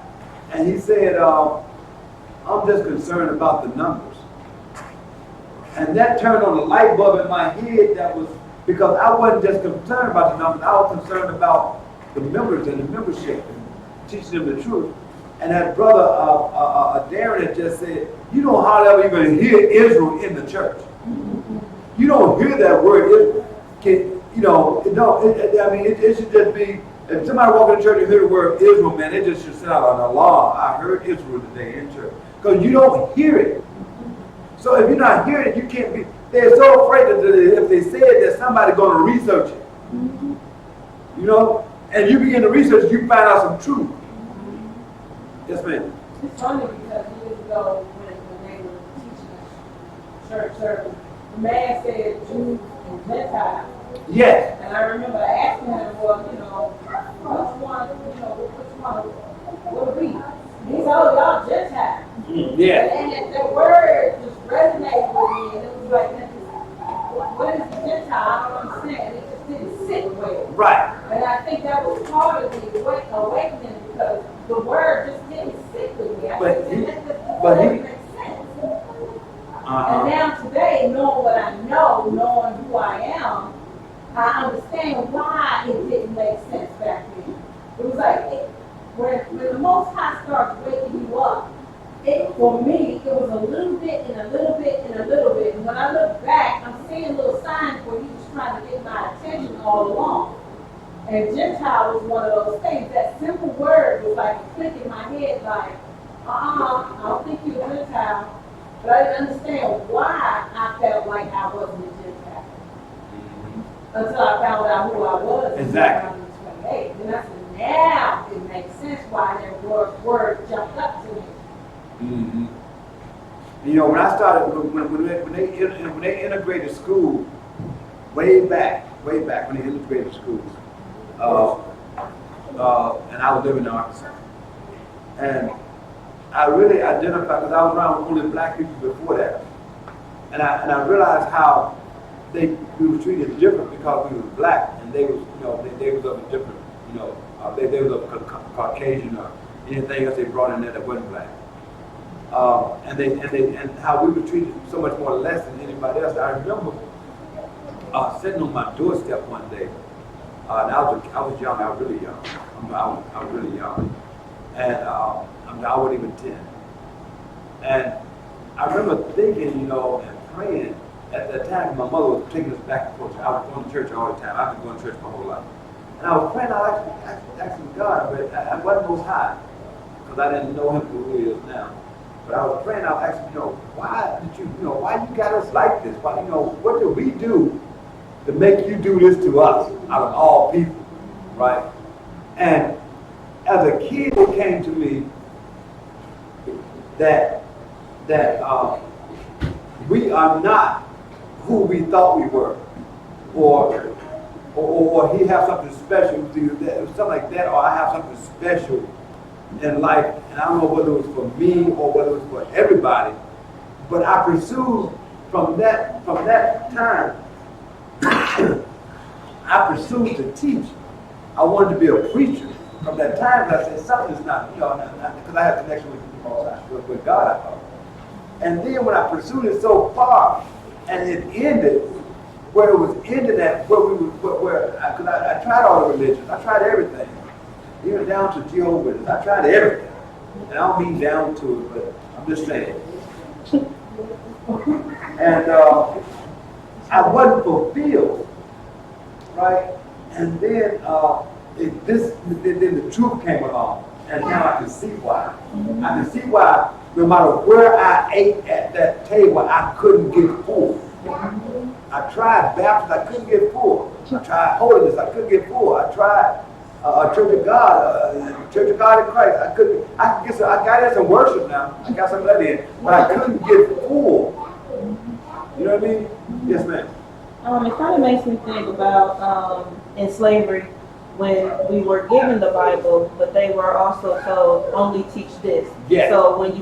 and he said, I'm just concerned about the numbers. And that turned on a light bulb in my head that was, because I wasn't just concerned about the numbers, I was concerned about the members and the membership, and teaching them the truth. And that brother Darrin had just said, you don't hardly ever even hear Israel in the church. You don't hear that word Israel. I mean, it should just be, if somebody walk in the church and hear the word Israel, man, it just should send out an alarm. I heard Israel today in church. Because you don't hear it. So if you're not hearing it, you can't be, they're so afraid that if they say it, that somebody's going to research it. You know? And you begin to research, you find out some truth. Yes, ma'am. It's funny because years ago when they were teaching church service, the man said Jews and Gentiles. Yes. And I remember asking him, well, you know, which one would it be? And he said, oh, y'all Gentiles. Yeah. And the word just resonated with me, and it was like, what is a Gentile? I don't understand. It just didn't sit well. Right. And I think that was part of the awakening because the word just didn't sit with me. But that he makes sense. And now today, knowing what I know, knowing who I am, I understand why it didn't make sense back then. It was like, when the Most High starts waking you up, for me, it was a little bit and a little bit and a little bit. And when I look back, I'm seeing little signs where he was trying to get my attention all along. And Gentile was one of those things. That simple word was like a click in my head, like, I don't think you're a Gentile. But I didn't understand why I felt like I wasn't a Gentile. Until I found out who I was. Exactly. In 1928. And I said, now it makes sense why that word jumped up to me. Mm-hmm. You know, when I started, when they integrated school, way back when they integrated schools, and I was living in Arkansas, and I really identified, because I was around only black people before that, and I realized how we were treated different because we were black, and they was, you know, they was of a different, you know, they was of Caucasian or anything else they brought in there that wasn't black. And how we were treated so much more less than anybody else. I remember sitting on my doorstep one day, and I was young, I was really young. I was really young, and I wasn't even 10. And I remember thinking, you know, and praying. At that time, my mother was taking us back and forth. I was going to church all the time. I've been going to church my whole life. And I was praying, I was asking God, but I wasn't Most High, because I didn't know him for who he is now. But I was praying, I was asking, you know, why did why you got us like this? Why, you know, what did we do to make you do this to us out of all people, right? And as a kid, it came to me that we are not who we thought we were, or he have something special to you, something like that, or I have something special in life, and I don't know whether it was for me or whether it was for everybody, but I pursued from that time. I pursued to teach. I wanted to be a preacher. From that time, I said something's not, because I had a connection with God, I thought. And then when I pursued it so far, and it ended where it was ended at, because I tried all the religions, I tried everything, even down to Jehovah's Witness. I tried everything, and I don't mean down to it, but I'm just saying. And I wasn't fulfilled, right? And then then the truth came along, and now I can see why. I can see why no matter where I ate at that table, I couldn't get full. I tried Baptist, I couldn't get full. I tried holiness, I couldn't get full. I tried Church of God, Church of God in Christ. I couldn't. I got in some worship now. I got some of that in, but I couldn't get full. You know what I mean? Yes, ma'am. It kind of makes me think about in slavery when we were given the Bible, but they were also told only teach this. Yeah. So when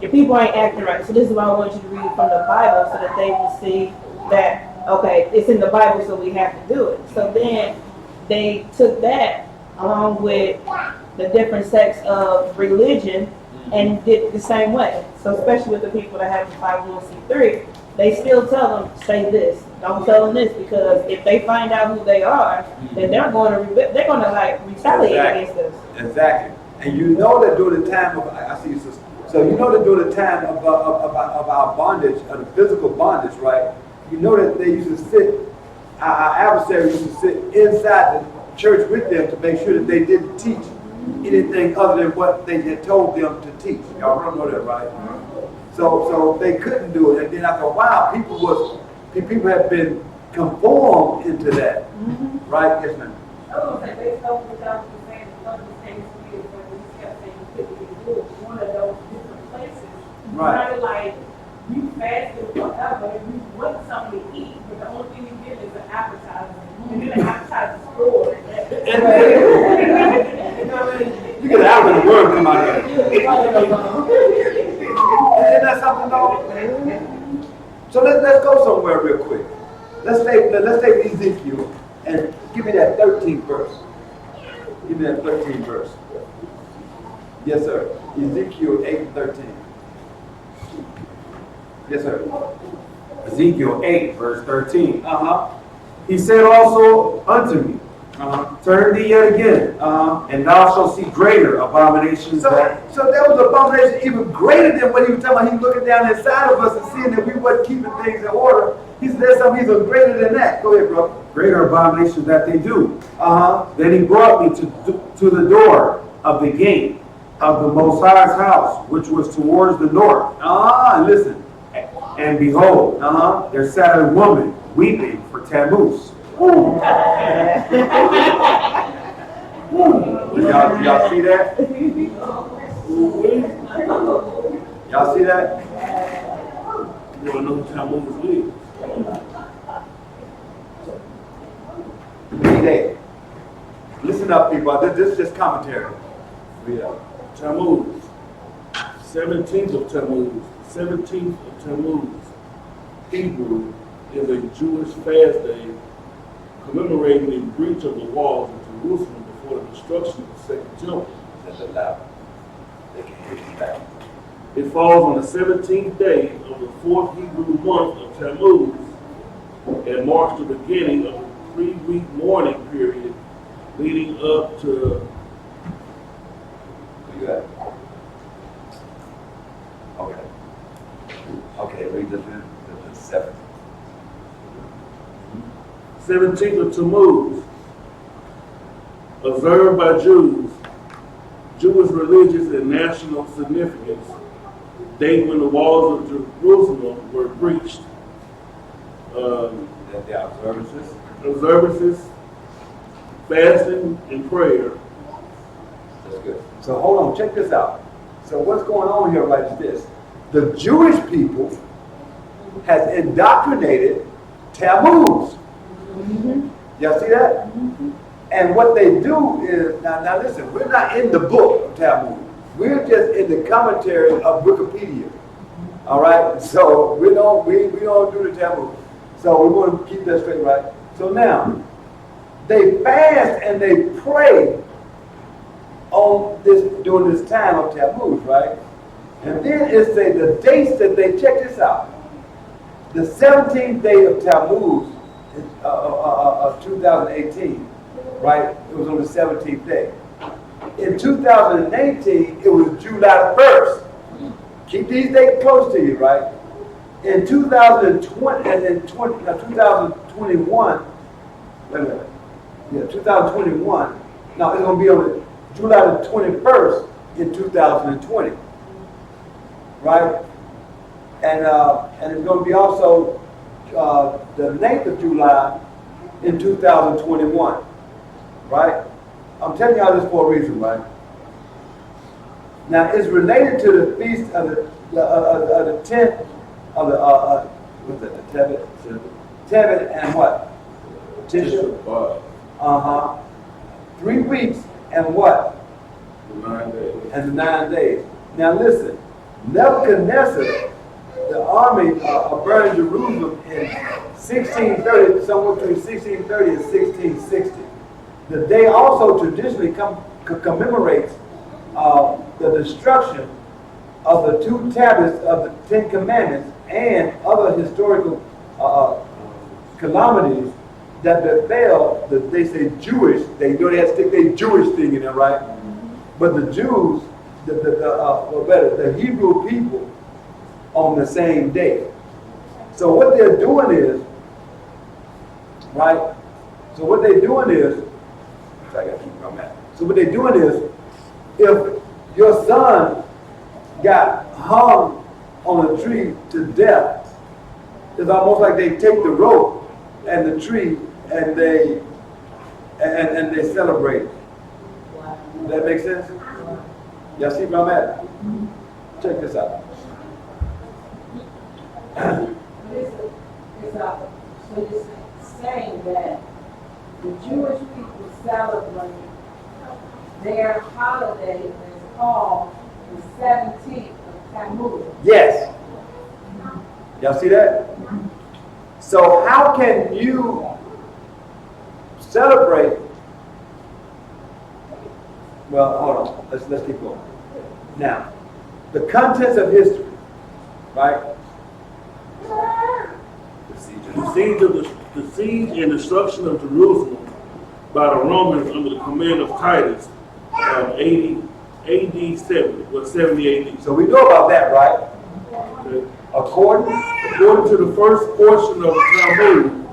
your people ain't acting right, so this is why I want you to read from the Bible so that they will see that okay, it's in the Bible, so we have to do it. So then they took that along with the different sects of religion and did it the same way. So especially with the people that have the 501c3, they still tell them, say this, don't tell them this, because if they find out who they are, then they're going to retaliate against us. Exactly. And you know that during the time of, I see you, sister. So you know that during the time of our bondage, of the physical bondage, right? You know that they used to sit, our adversaries used to sit inside the church with them to make sure that they didn't teach anything other than what they had told them to teach. Y'all don't know that, right? So they couldn't do it. And then after a while, people have been conformed into that. Right? Yes, ma'am. I was going to say, based on what y'all was saying, one of the things we did when we kept saying you couldn't even do it, one of those different places. Right. Kind of like, you fasted forever, and you want something to eat, but the only thing you get is an appetizer. And then the appetizer store. You get out of the word come out of here. Isn't that something though? So let's go somewhere real quick. Let's take Ezekiel and give me that 13th verse. Give me that 13th verse. Yes, sir. Ezekiel 8:13. Yes, sir. Ezekiel 8, verse 13. He said also unto me, turn thee yet again, and thou shalt see greater abominations. So there was an abomination even greater than what he was talking about. He's looking down inside of us and seeing that we wasn't keeping things in order. He said there's something even greater than that. Go ahead, bro. Greater abominations that they do. Then he brought me to the door of the gate of the Most High's house, which was towards the north. Listen. And behold, there sat a woman weeping for Tammuz. Y'all see that? Y'all see that? You don't know who Tammuz is. Hey, listen up, people. This is just commentary. Tammuz, 17th of Tammuz. 17th of Tammuz, Hebrew, is a Jewish fast day commemorating the breach of the walls of Jerusalem before the destruction of the Second Temple. That's allowed. They can hear you back. It falls on the 17th day of the 4th Hebrew month of Tammuz and marks the beginning of a 3-week mourning period leading up to. Where you at? Okay, read the 7th. 17th of Tammuz, observed by Jews, Jewish religious and national significance, date when the walls of Jerusalem were breached. The Observances, fasting, and prayer. That's good. So hold on, check this out. So what's going on here right is this. The Jewish people has indoctrinated Tammuz. Y'all see that? And what they do is, now listen, we're not in the book of Tammuz. We're just in the commentary of Wikipedia. All right? So we don't do the Tammuz. So we want to keep that straight, right? So now, they fast and they pray on this during this time of Tammuz, right? And then it says the dates that they, check this out. The 17th day of Tammuz of 2018, right? It was on the 17th day. In 2018, it was July the 1st. Keep these dates close to you, right? In 2020 and in 2021, wait a minute. Yeah, 2021. Now it's going to be on July the 21st in 2020, right? And it's going to be also the 9th of July in 2021, right? I'm telling y'all this for a reason, right? Now it's related to the feast of the 10th of the what's that? The Tebet and what? Tisha. 3 weeks and what? 9 days. And 9 days. Now listen, Nebuchadnezzar, the army burned Jerusalem in 1630, somewhere between 1630 and 1660. The day also traditionally commemorates the destruction of the 2 tablets of the 10 Commandments and other historical calamities that befell, they say Jewish, they know they have to stick their Jewish thing in there, right? But the Jews, the Hebrew people on the same day. So what they're doing is, right? So what they're doing is, I gotta keep where I'm at. So what they're doing is, if your son got hung on a tree to death, it's almost like they take the rope and the tree and they celebrate. Does that make sense? Y'all see where I'm at? Check this out. So you're saying that the Jewish people celebrate their holiday is called the 17th of Tammuz. Yes. Y'all see that? So how can you celebrate? Well, hold on. Let's keep going. Now, the contents of history, right? The siege and destruction of Jerusalem by the Romans under the command of Titus, AD 70 AD. So we know about that, right? Okay. According to the first portion of the Talmud,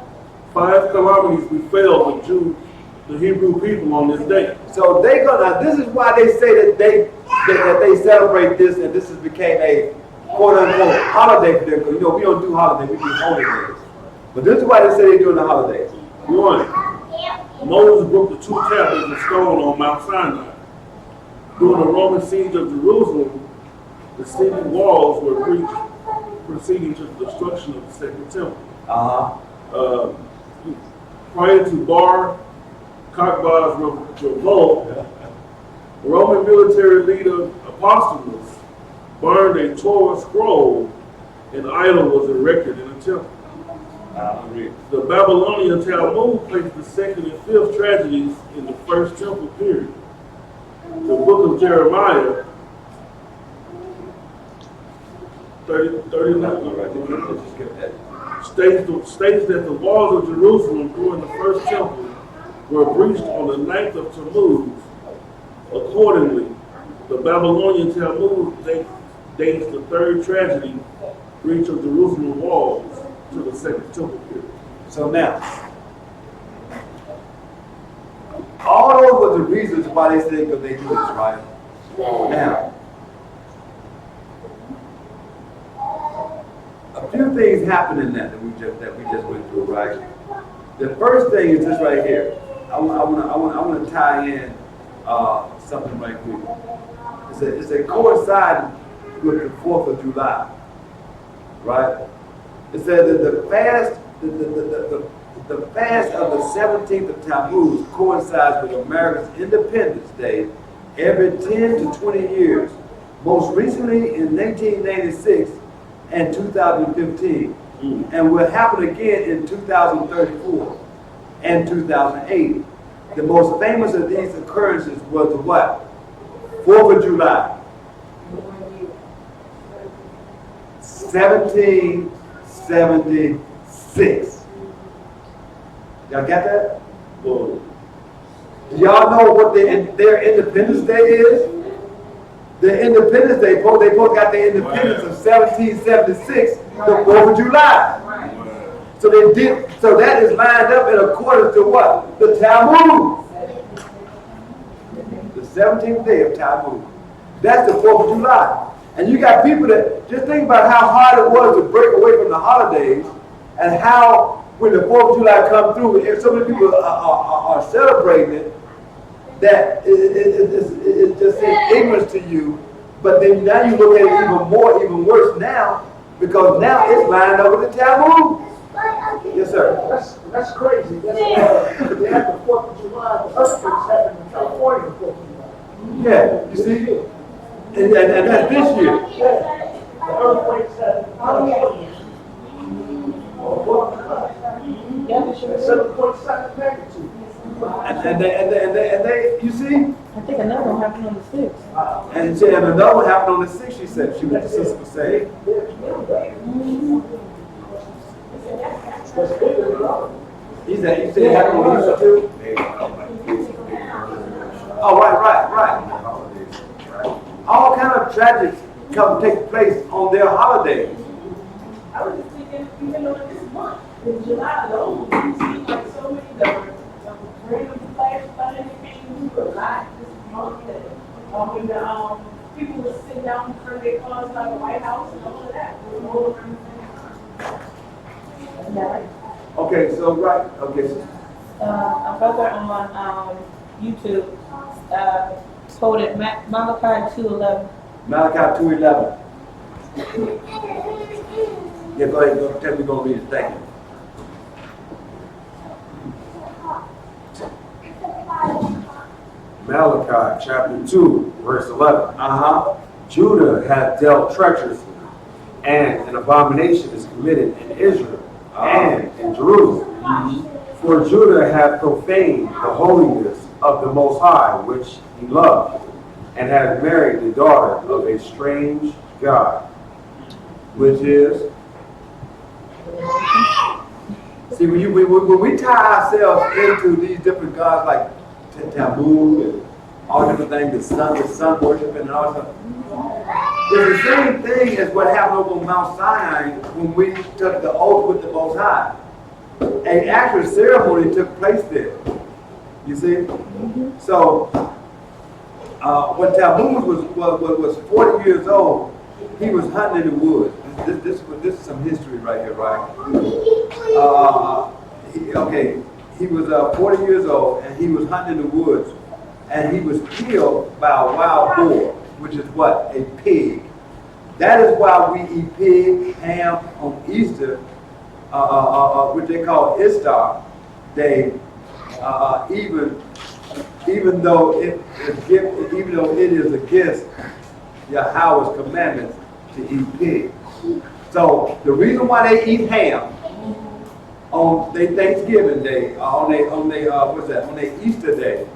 5 calamities befell the Hebrew people on this day. So they gonna. This is why they say that they celebrate this, and this has became a quote unquote holiday for them. Because we don't do holidays, we do holy days. But this is why they say they're doing the holidays. 1. Moses broke the 2 tablets of stone on Mount Sinai. During the Roman siege of Jerusalem, the city walls were breached, proceeding to the destruction of the Second Temple. Prior to Bar Kokhba's revolt, Roman military leader Apostolus burned a Torah scroll, and an idol was erected in the temple. The Babylonian Talmud placed the 2nd and 5th tragedies in the First Temple period. The book of Jeremiah 39 states that the walls of Jerusalem during the First Temple were breached on the 9th of Tammuz. Accordingly, the Babylonian Talmud dates the 3rd tragedy, breach of Jerusalem walls, to the Second Temple period. So now, all those were the reasons why they say because they do this, right? Now, a few things happen in that we just went through, right? The first thing is this right here. I want to tie in something right quick. It's a coinciding with the 4th of July, right? It says that the fast of the 17th of Tammuz coincides with America's Independence Day every 10 to 20 years, most recently in 1996 and 2015, and will happen again in 2034 and 2008. The most famous of these occurrences was the what? 4th of July. 1776. Y'all got that? Do y'all know what their Independence Day is? Their Independence Day, they both got their independence of 1776, the 4th of July. So that is lined up in accordance to what? The Tammuz. The 17th day of Tammuz. That's the 4th of July. And you got people that, just think about how hard it was to break away from the holidays, and how when the 4th of July come through, if so many people are celebrating it, that it just seems ignorance to you. But then now you look at it even worse now, because now it's lined up with the Tammuz. Yes, sir. That's crazy. They had the 4th of July, the earthquakes happened in California the 4th of July. Yeah, you see? And that's this year. Yeah. The earthquakes happened in California. On the 4th of July. 7.7 magnitude. And they, you see? I think another one happened on the 6th. And another one happened on the 6th, she said. She was the sister was saying. He said it happened on Easter too? Oh, right. All kind of tragedies take place on their holidays. I was just thinking, even though this month, in July alone, you see like so many random flash flooding things were live this month that people were sitting down in front of their cars like the White House and all of that. It was all around the same time. Okay, so A brother on YouTube quoted Malachi 2:11. Malachi 2:11. Yeah, go ahead. Tell me you're going to read it. Thank you. Malachi chapter 2, verse 11. Judah hath dealt treacherously, and an abomination is committed in Israel and in Jerusalem. For Judah hath profaned the holiness of the Most High, which he loved, and hath married the daughter of a strange god. Which is? See, when we tie ourselves into these different gods like Tammuz and all different things, the sun worship and all that stuff, it's the same thing as what happened over on Mount Sinai when we took the oath with the Most High. An actual ceremony took place there. You see? So, when Tammuz was 40 years old, he was hunting in the woods. This is some history right here, right? He was 40 years old, and he was hunting in the woods, and he was killed by a wild boar, which is what? A pig. That is why we eat pig, ham on Easter, which they call Easter Day, even though it is against Yahweh's commandments to eat pig. So the reason why they eat ham on their Thanksgiving Day, on their Easter Day,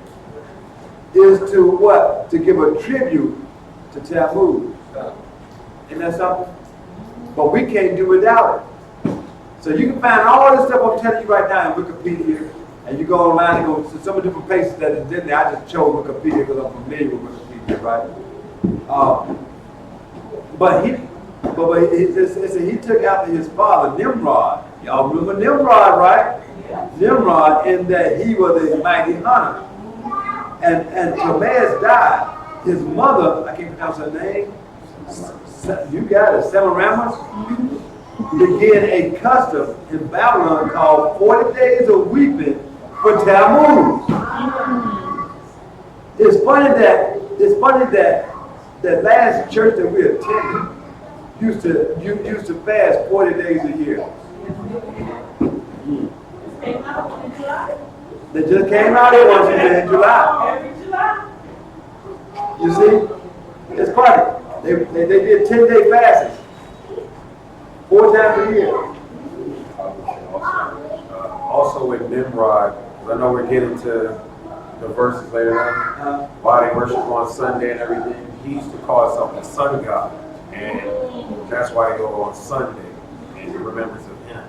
is to what? To give a tribute to Tammuz. Isn't that something? But we can't do without it. So you can find all this stuff I'm telling you right now in Wikipedia, and you go online and go to some of the different places that is in there. I just chose Wikipedia because I'm familiar with Wikipedia, right? But he took after his father, Nimrod. Y'all remember Nimrod, right? Yeah. Nimrod, in that he was a mighty hunter. And Tammuz died. His mother, I can't pronounce her name, you got it, Semiramis, began a custom in Babylon called 40 days of weeping for Tammuz. It's funny that the last church that we attended, used to fast 40 days a year. Came out in July. They just came out here once in July. Every July. You see? It's funny. They did 10-day fasts 4 times a year. Also in Nimrod, 'cause I know we're getting to the verses later on, why they worship on Sunday and everything. He used to call himself the sun god, and that's why they go on Sunday in remembrance of him.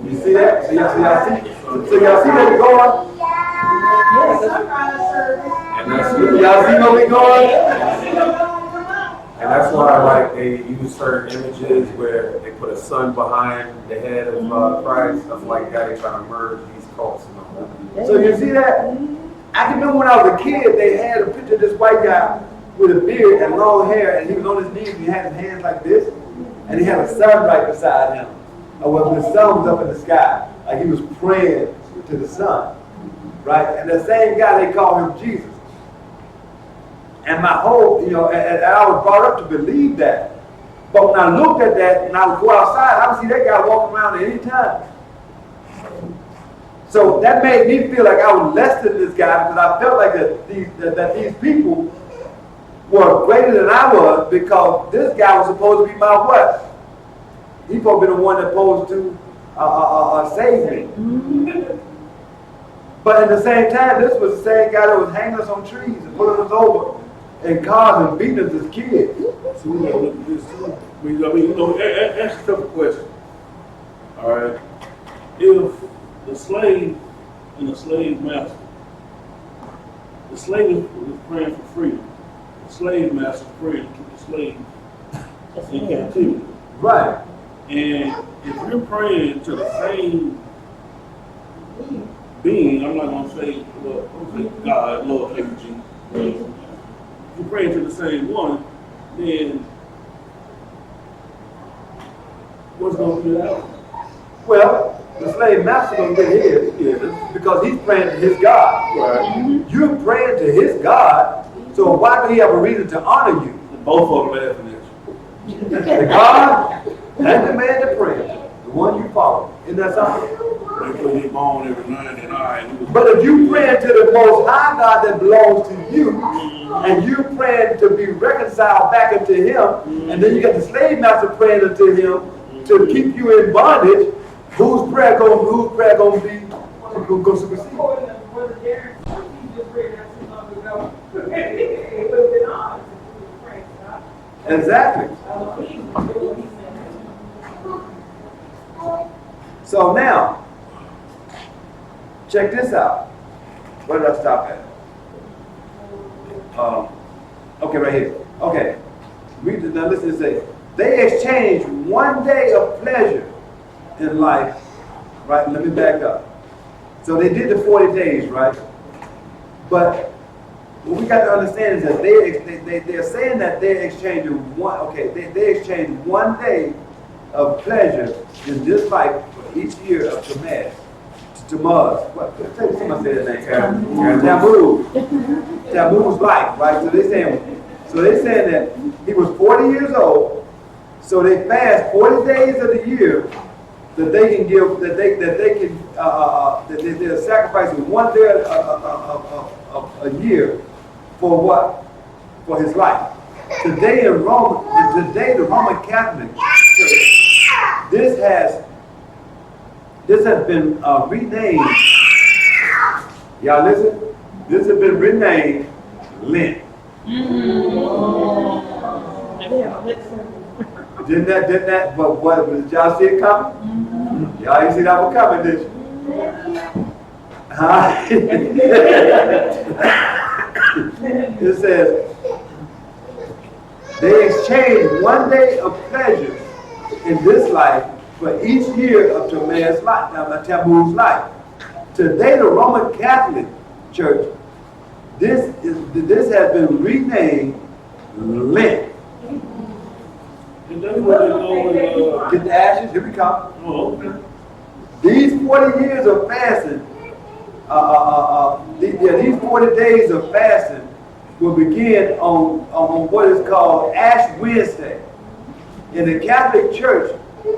You see that? So y'all see where we're going? Sunrise service. And that's Y'all see where we're going? And that's why, like, they use certain images where they put a sun behind the head of Christ, stuff like that. They try to merge these cults and all that. So you see that? I can remember when I was a kid, they had a picture of this white guy with a beard and long hair, and he was on his knees and he had his hands like this, and he had a sun right beside him. Or the sun was up in the sky, like he was praying to the sun, right? And the same guy, they call him Jesus. And my whole, and I was brought up to believe that. But when I looked at that and I would go outside, I would see that guy walking around at any time. So that made me feel like I was less than this guy, because I felt like that these people were greater than I was, because this guy was supposed to be my what? He's supposed to be the one that's supposed to save me. But at the same time, this was the same guy that was hanging us on trees and pulling us over in cars and beating us as kids. So we gotta look at this too. Ask a couple questions. All right. If the slave and the slave master, the slave is praying for freedom. The slave master is praying to keep the slave in captivity. Right. And if you're praying to the same being, I'm not gonna say God, Lord, thank you, Jesus. If you're praying to the same one, then what's gonna be that? Well, the slave master gonna get his, because he's praying to his God. Right. You're praying to his God, so why do he have a reason to honor you? Both of them laughing at you. The God and the man that prays, the one you follow. Isn't that something? They put him on every night and But if you praying to the most high God that belongs to you, and you praying to be reconciled back unto him, and then you got the slave master praying unto him to keep you in bondage, whose prayer gonna be gonna supersede? According to Brother Darrin, he just read that too long ago. It would have been honest if he was praying to God. Exactly. Elohim would do what he said. So now, check this out. Where did I stop at? Okay, right here. Okay. Now listen to this. They exchanged one day of pleasure in life, right? Let me back up. So they did the 40 days, right? But what we got to understand is that they're saying that they're exchanging they exchanged one day of pleasure in this life for each year of Tammuz. Tammuz. What? Somebody say that name. Tammuz's life, right? So they're saying that he was 40 years old. So they fast 40 days of the year that they can give, that they're sacrificing one day a year for what? For his life. Today the Roman Catholic Church, this has been renamed. Y'all listen. This has been renamed Lent. Didn't that, but what, did y'all see it coming? Y'all didn't see that one coming, did you? Huh? It says, they exchanged one day of pleasure in this life for each year of Tammuz's life. Today, the Roman Catholic Church, this has been renamed Lent. Get the ashes, here we come. Oh, okay. These 40 years of fasting, these 40 days of fasting will begin on what is called Ash Wednesday. in the Catholic Church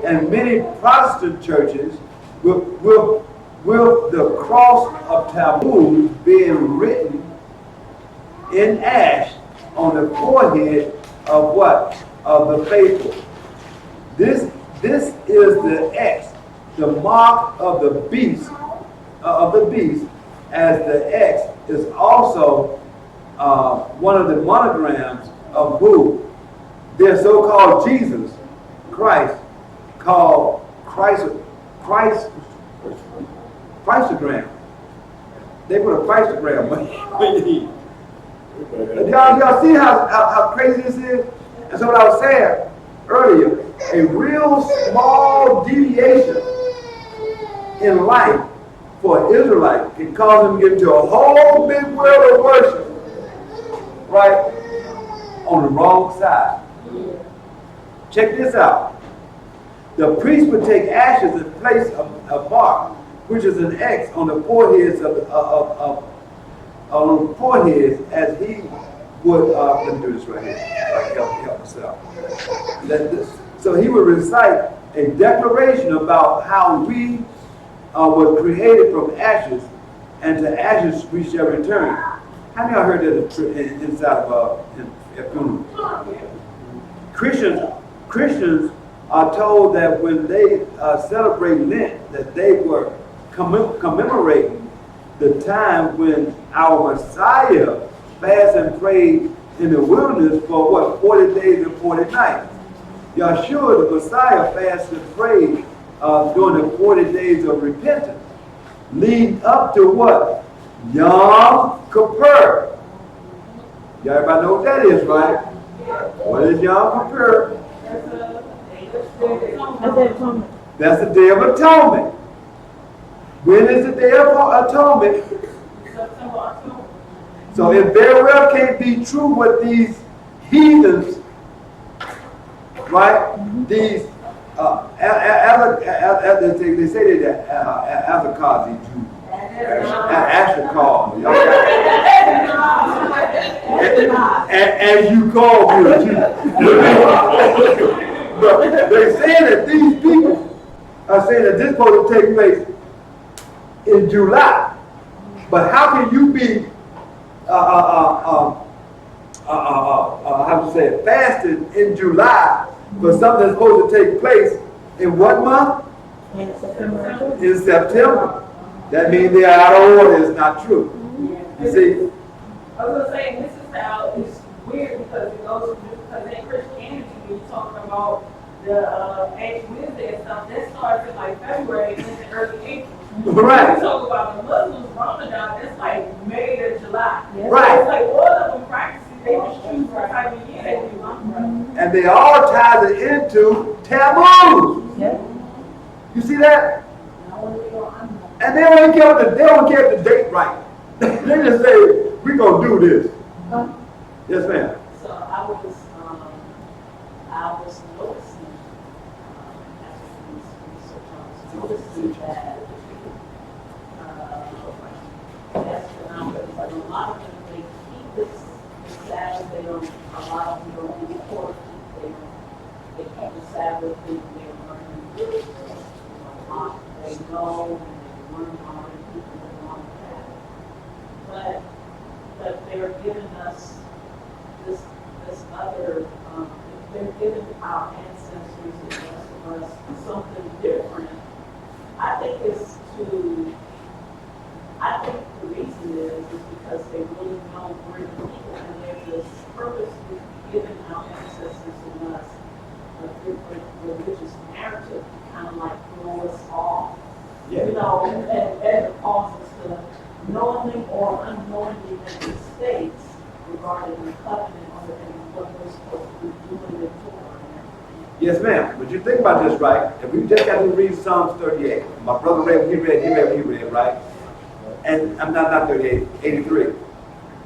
and many Protestant churches, with the cross of taboos being written in ash on the forehead of what? Of the faithful. This is the X, the mark of the beast, as the X is also one of the monograms of who? Their so-called Jesus, Christ, called Christogram. They put a Christogram on you. Y'all see how crazy this is? And so what I was saying earlier, a real small deviation in life for an Israelite can cause them to get into a whole big world of worship, right, on the wrong side. Check this out. The priest would take ashes in place of bark, which is an X on the foreheads on the foreheads, as he would. Let me do this right here. I can help myself. So he would recite a declaration about how we were created from ashes, and to ashes we shall return. How many of y'all heard that inside of a funeral? Christians are told that when they celebrate Lent, that they were commemorating the time when our Messiah fasted and prayed in the wilderness for what? 40 days and 40 nights. Yeshua, the Messiah, fasted and prayed during the 40 days of repentance, leading up to what? Yom Kippur. Y'all everybody know what that is, right? What is Yom Kippur? That's the Day of Atonement. When is the Day of Atonement? So it very well can't be true what these heathens, right? These they say that Azakazi Jews, Ashakal, as you call me, but they're saying that these people are saying that this is supposed to take place in July. But how can you be how to say it, fasting in July for something that's supposed to take place in what month? In September. In September. That means they are out of order. It's not true. You see? I was gonna say, this is how it's weird because it goes because in Christianity when you're talking about the Ash Wednesday and stuff, that starts in like February and then early April. Right. When you talk about the Muslims, Ramadan, it's like May to July. Right. It's like all of them practices, they just choose what type of year they do. And they all tie it into Tammuz. Yeah. You see that? And they don't care if the date right. They just say, we're going to do this. Yes, ma'am. So I was noticing, noticing that that's phenomenal. But a lot of them, they keep this Sabbath. They don't. A lot of them don't report. They keep the Sabbath. They're learning. They know and they learn how to keep it on the path. But they're giving us this other. They're giving our ancestors and the rest of us something different. I think the reason is because they really know we're the people, and there's this purpose we've given our ancestors and us a different religious narrative to kind of like throw us off. Yeah. You know, and cause us to knowingly or unknowingly make mistakes regarding the covenant and what we're supposed to be doing in Torah and everything. Yes, ma'am. But you think about this, right? If we just got to read Psalms 38. My brother read, he read, right? And I'm not 38, 83.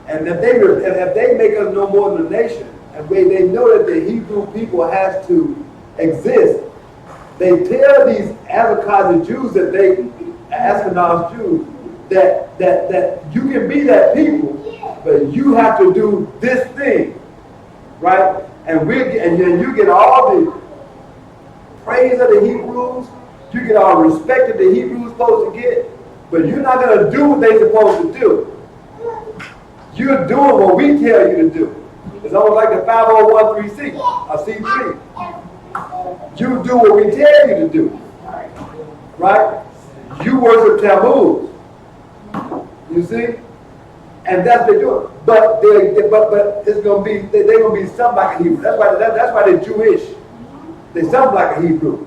And if they make us no more than a nation, and they know that the Hebrew people has to exist, they tell these Ashkenazi Jews Ashkenaz Jews, that you can be that people, but you have to do this thing, right? And then you get all praise of the Hebrews. You get all the respect that the Hebrews supposed to get. But you're not going to do what they're supposed to do. You're doing what we tell you to do. It's almost like the 501c, or C3. You do what we tell you to do. Right? You worship Tammuz. You see? And that's what they're doing. But it's gonna be they're gonna be something like a Hebrew. That's why they're Jewish. They sound like a Hebrew.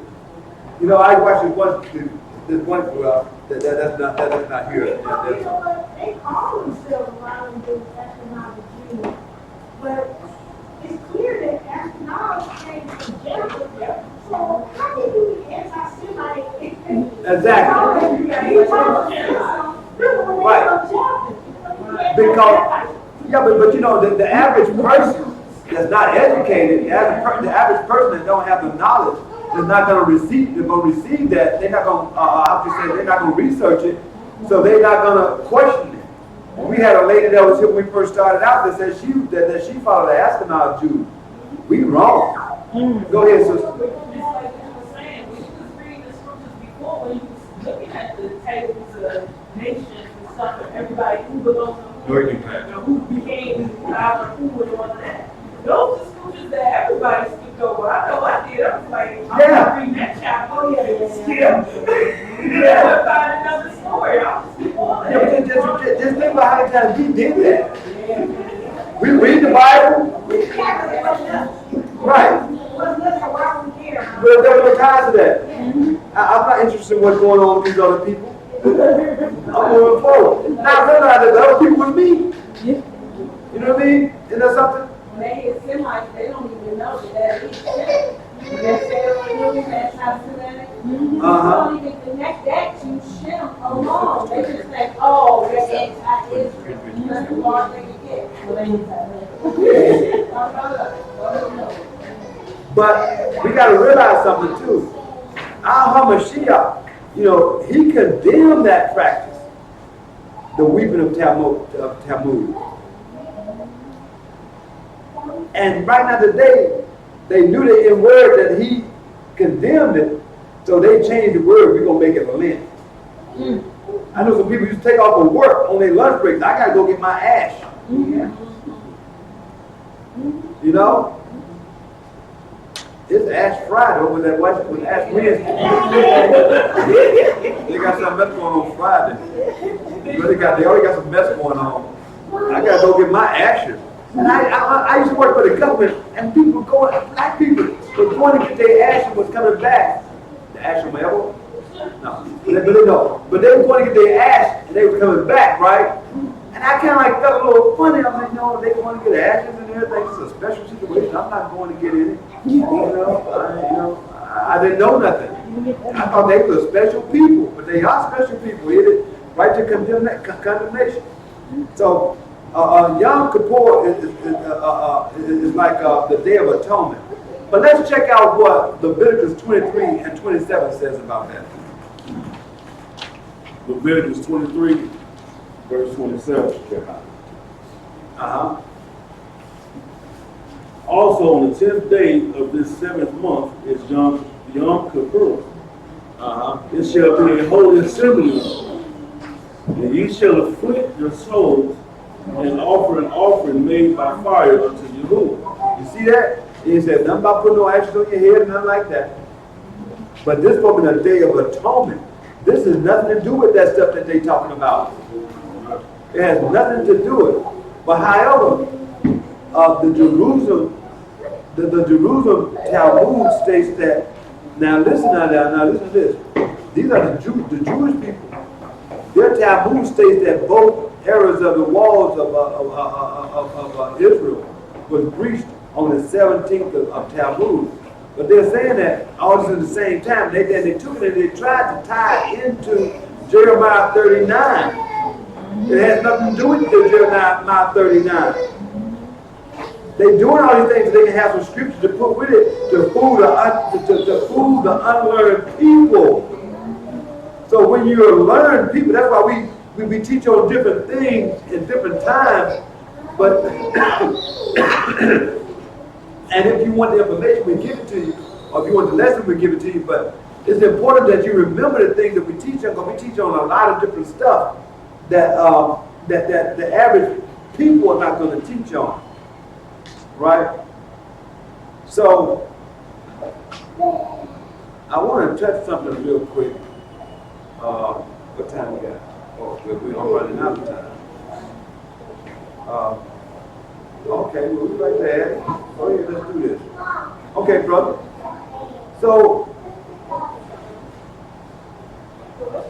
You know, I watched this one that's not here. You know what? They call themselves around the Ashkenazi Jews, but it's clear that Ashkenazi came from Jericho. So how can you be anti-Semite? Exactly. Right. Because, yeah, but you know, the average person that's not educated, the average person that don't have the knowledge, is not going to receive. They're going to receive that. They're not going to. They're not going to research it, so they're not going to question it. We had a lady that was here when we first started out that said she followed the Ashkenazi Jews. We wrong. Go ahead, sister. Just like you were saying, when you was reading the scriptures before, when you was looking at the tables of nations and stuff, and everybody who belongs to who, who became our who and all of that. Those are scriptures that everybody skipped over. I know I did. I was like, I'm not reading that chapter. Oh, yeah. Find another story. I'll just keep on it. Just think about how many times we did that. We read the Bible. Right. But there are no times of that. I'm not interested in what's going on with these other people. I'm moving forward. Now I realize that the other people with me. You know what I mean? Isn't that something? When they hear Semites, they don't even know that is Shem. They say that's not Semitic. They don't even connect that to Shem alone. They just think, oh, they're anti-Israel. That's the part they can get. But we got to realize something too. Our Hamashiach, you know, he condemned that practice, the weeping of Tammuz. And right now today, they knew that in word that he condemned it, so they changed the word. We're gonna make it Lent. I know some people used to take off of work on their lunch breaks. I gotta go get my ash. You know? It's Ash Friday over that with Ash Wednesday. They got some mess going on Friday. They already got some mess going on. I gotta go get my ashes. And I used to work for the government, and people black people were going to get their ashes was coming back. The ash from Elbow? No. But they were going to get their ash, and they were coming back, right? And I kind of like felt a little funny. I'm like, no, they want to get ashes and everything. It's a special situation. I'm not going to get in it. I didn't know nothing. I thought they were special people, but they are special people. It is right to condemnation. So Yom Kippur is like the Day of Atonement. But let's check out what Leviticus 23 and 27 says about that. Leviticus 23, verse 27. Also on the 10th day of this 7th month is Yom Kippur. It shall be a holy assembly, and ye shall afflict your souls and offer an offering made by fire unto Yahuwah. You see that? He said nothing about putting no ashes on your head, nothing like that. But this will be a day of atonement. This has nothing to do with that stuff that they're talking about. It has nothing to do with it. But however, the Jerusalem Talmud states that. Now listen to this. These are the Jewish people. Their Talmud states that both areas of the walls of Israel was breached on the 17th of Tammuz. But they're saying that all this at the same time. They took it and they tried to tie it into Jeremiah 39. It has nothing to do with Jeremiah 39. They're doing all these things so they can have some scripture to put with it to fool the unlearned people. So when you're learned people, that's why we teach on different things in different times. But and if you want the information, we give it to you. or if you want the lesson, we'll give it to you. But it's important that you remember the things that we teach on, because we teach on a lot of different stuff that that the average people are not going to teach on, right? So I want to touch something real quick. What time we got? Oh, we're running out of time. Okay, we'll be right there. Oh yeah, let's do this. Okay, brother. So,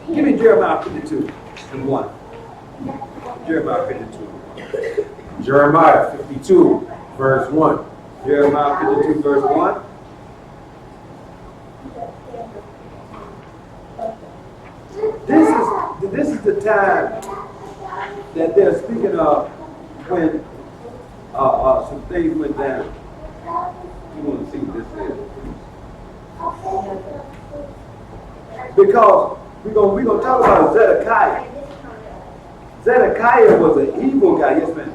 give me Jeremiah 52 and 1. Jeremiah 52. Jeremiah 52, verse 1. Jeremiah 52, verse 1. This is the time that they're speaking of when some things went down. You want to see what this is? Because we're gonna talk about Zedekiah. Zedekiah was an evil guy. Yes, ma'am.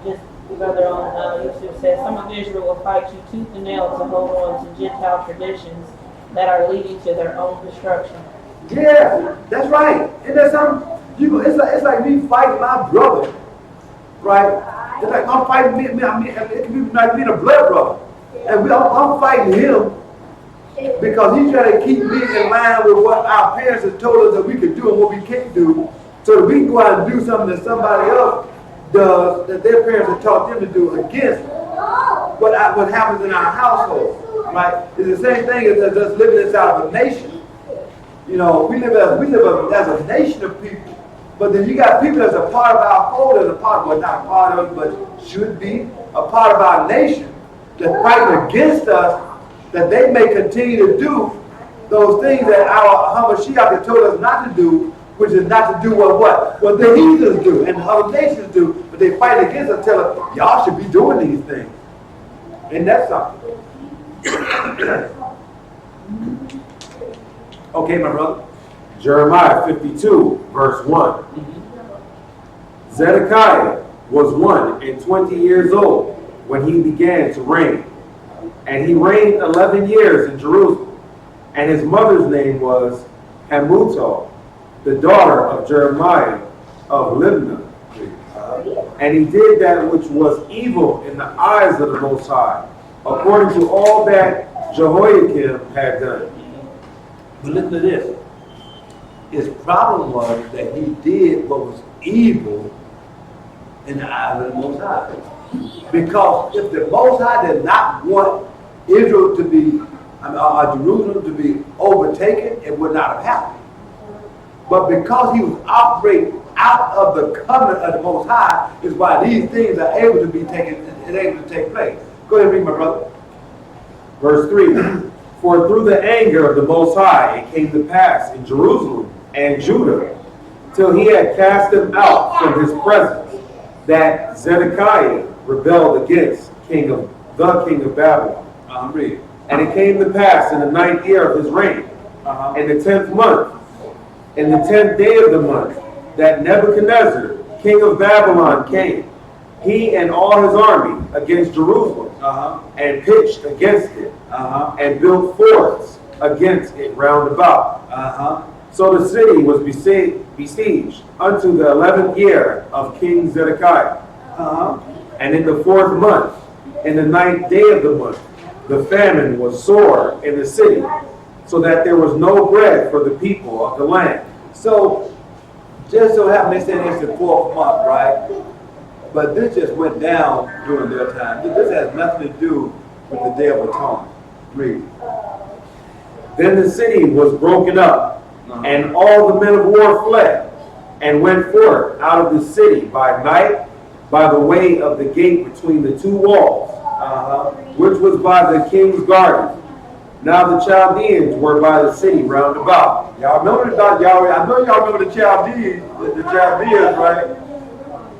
Just further on, Yusuf says, some of Israel will fight you tooth and nail to hold on to Gentile traditions that are leading to their own destruction. Yeah, that's right. And that's something. It's like me fighting my brother, right? It's like I'm fighting me. It can be like being a blood brother, and I'm fighting him because he's trying to keep me in line with what our parents have told us that we can do and what we can't do, so that we can go out and do something that somebody else does that their parents have taught them to do against what happens in our household, right? It's the same thing as us living inside of a nation. You know, we live as a nation of people, but then you got people that's a part of our fold, as a part, well, not a part of, but should be a part of our nation, that's fighting against us, that they may continue to do those things that our Hamashiach told us not to do, which is not to do what the heathens do and the other nations do, but they fight against us, tell us, y'all should be doing these things. And that's something. Okay, my brother. Jeremiah 52, verse 1. Zedekiah was 1 and 20 years old when he began to reign. And he reigned 11 years in Jerusalem. And his mother's name was Hamutal, the daughter of Jeremiah of Libnah. And he did that which was evil in the eyes of the Most High, according to all that Jehoiakim had done. But listen to this. His problem was that he did what was evil in the eyes of the Most High. Because if the Most High did not want Israel to be, Jerusalem to be overtaken, it would not have happened. But because he was operating out of the covenant of the Most High, is why these things are able to be taken and able to take place. Go ahead and read, my brother. Verse 3. For through the anger of the Most High it came to pass in Jerusalem and Judah, till he had cast them out from his presence, that Zedekiah rebelled against the king of Babylon. Read. And it came to pass in the 9th year of his reign, in the 10th month, in the 10th day of the month, that Nebuchadnezzar, king of Babylon, came, he and all his army, against Jerusalem, and pitched against it, and built forts against it round about. So the city was besieged unto the 11th year of King Zedekiah. And in the 4th month, in the 9th day of the month, the famine was sore in the city, so that there was no bread for the people of the land. So, just so happened they said it's the 4th month, right? But this just went down during their time. This has nothing to do with the Day of Atonement. Read. Then the city was broken up, and all the men of war fled, and went forth out of the city by night by the way of the gate between the two walls, which was by the king's garden. Now the Chaldeans were by the city round about. Y'all remember I know y'all remember the Chaldeans, right?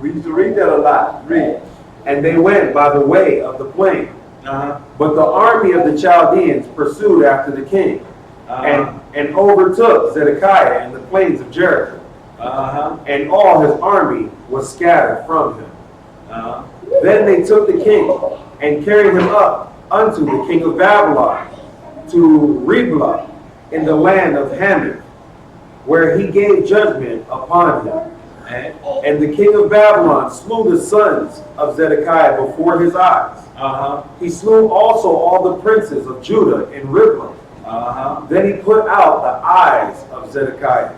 We used to read that a lot. Read. And they went by the way of the plain. But the army of the Chaldeans pursued after the king, and overtook Zedekiah in the plains of Jericho. And all his army was scattered from him. Then they took the king and carried him up unto the king of Babylon, to Riblah in the land of Hamath, where he gave judgment upon him. And the king of Babylon slew the sons of Zedekiah before his eyes. He slew also all the princes of Judah in Riblah. Then he put out the eyes of Zedekiah.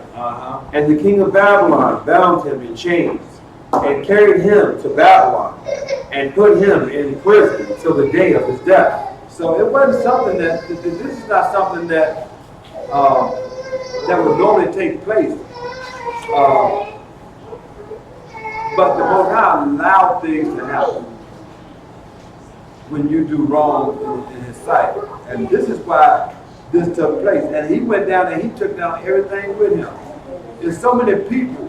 And the king of Babylon bound him in chains and carried him to Babylon and put him in prison till the day of his death. So it wasn't something that, this is not something that that would normally take place. But the Most High allowed things to happen when you do wrong in His sight. And this is why this took place. And he went down and he took down everything with him. There's so many people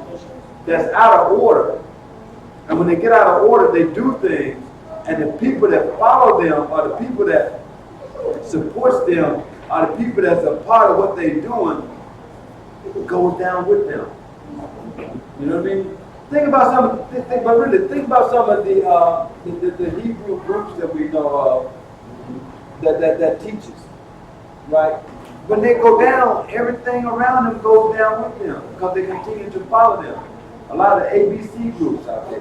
that's out of order. And when they get out of order, they do things. And the people that follow them, or the people that supports them, are the people that's a part of what they're doing, it goes down with them. You know what I mean? Think about some of the Hebrew groups that we know of that teaches, right? When they go down, everything around them goes down with them because they continue to follow them. A lot of the ABC groups out there,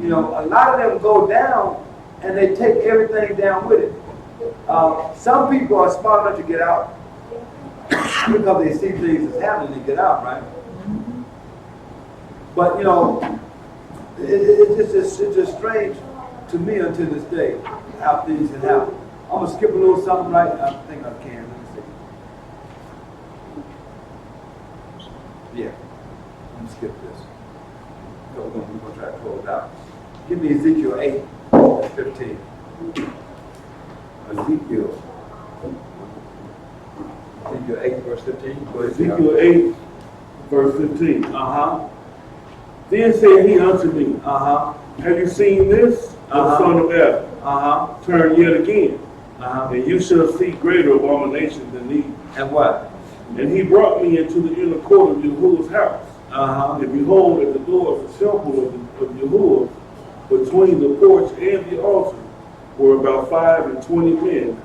you know, a lot of them go down and they take everything down with it. Some people are smart enough to get out because they see things that's happening, they get out, right? But you know, it's just strange to me until this day how things can happen. I'm gonna skip a little something, right? I think I can. Let me see. Yeah, let me skip this. We're gonna try to close out. Give me Ezekiel 8:15. Ezekiel 8 verse 15. Go ahead. Ezekiel 8 verse 15. Then said he unto me, have you seen this, O son of Adam? Turn yet again, and you shall see greater abominations than these. And what? And he brought me into the inner court of Yahuwah's house. And behold, at the door of the temple of Yahuwah, between the porch and the altar, were about 25 men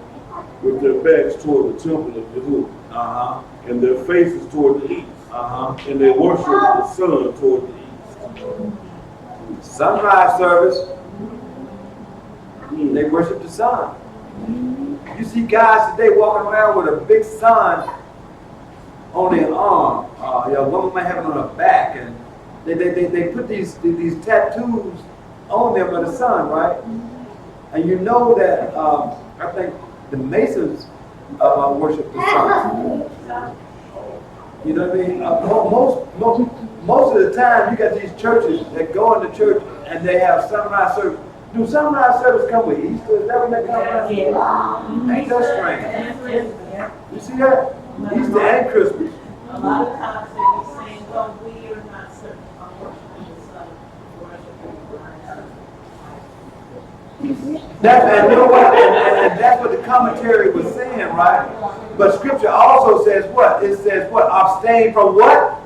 with their backs toward the temple of Yahuwah, and their faces toward the east. And they worshiped the sun toward the east. Sunrise service, they worship the sun. You see guys today walking around with a big sun on their arm. A woman might have it on her back, and they put these tattoos on them of the sun, right? And you know that I think the Masons worship the sun. You know what I mean? Most of the time, you got these churches that go into church and they have sunrise service. Do sunrise service come with Easter? Is that when they come around? Yeah. Ain't that strange? You see that? Easter and Christmas. A lot of times they be saying, well, we are not certain on worshiping the sun, worshiping the And you know what? And that's what the commentary was saying, right? But Scripture also says what? It says what? Abstain from what?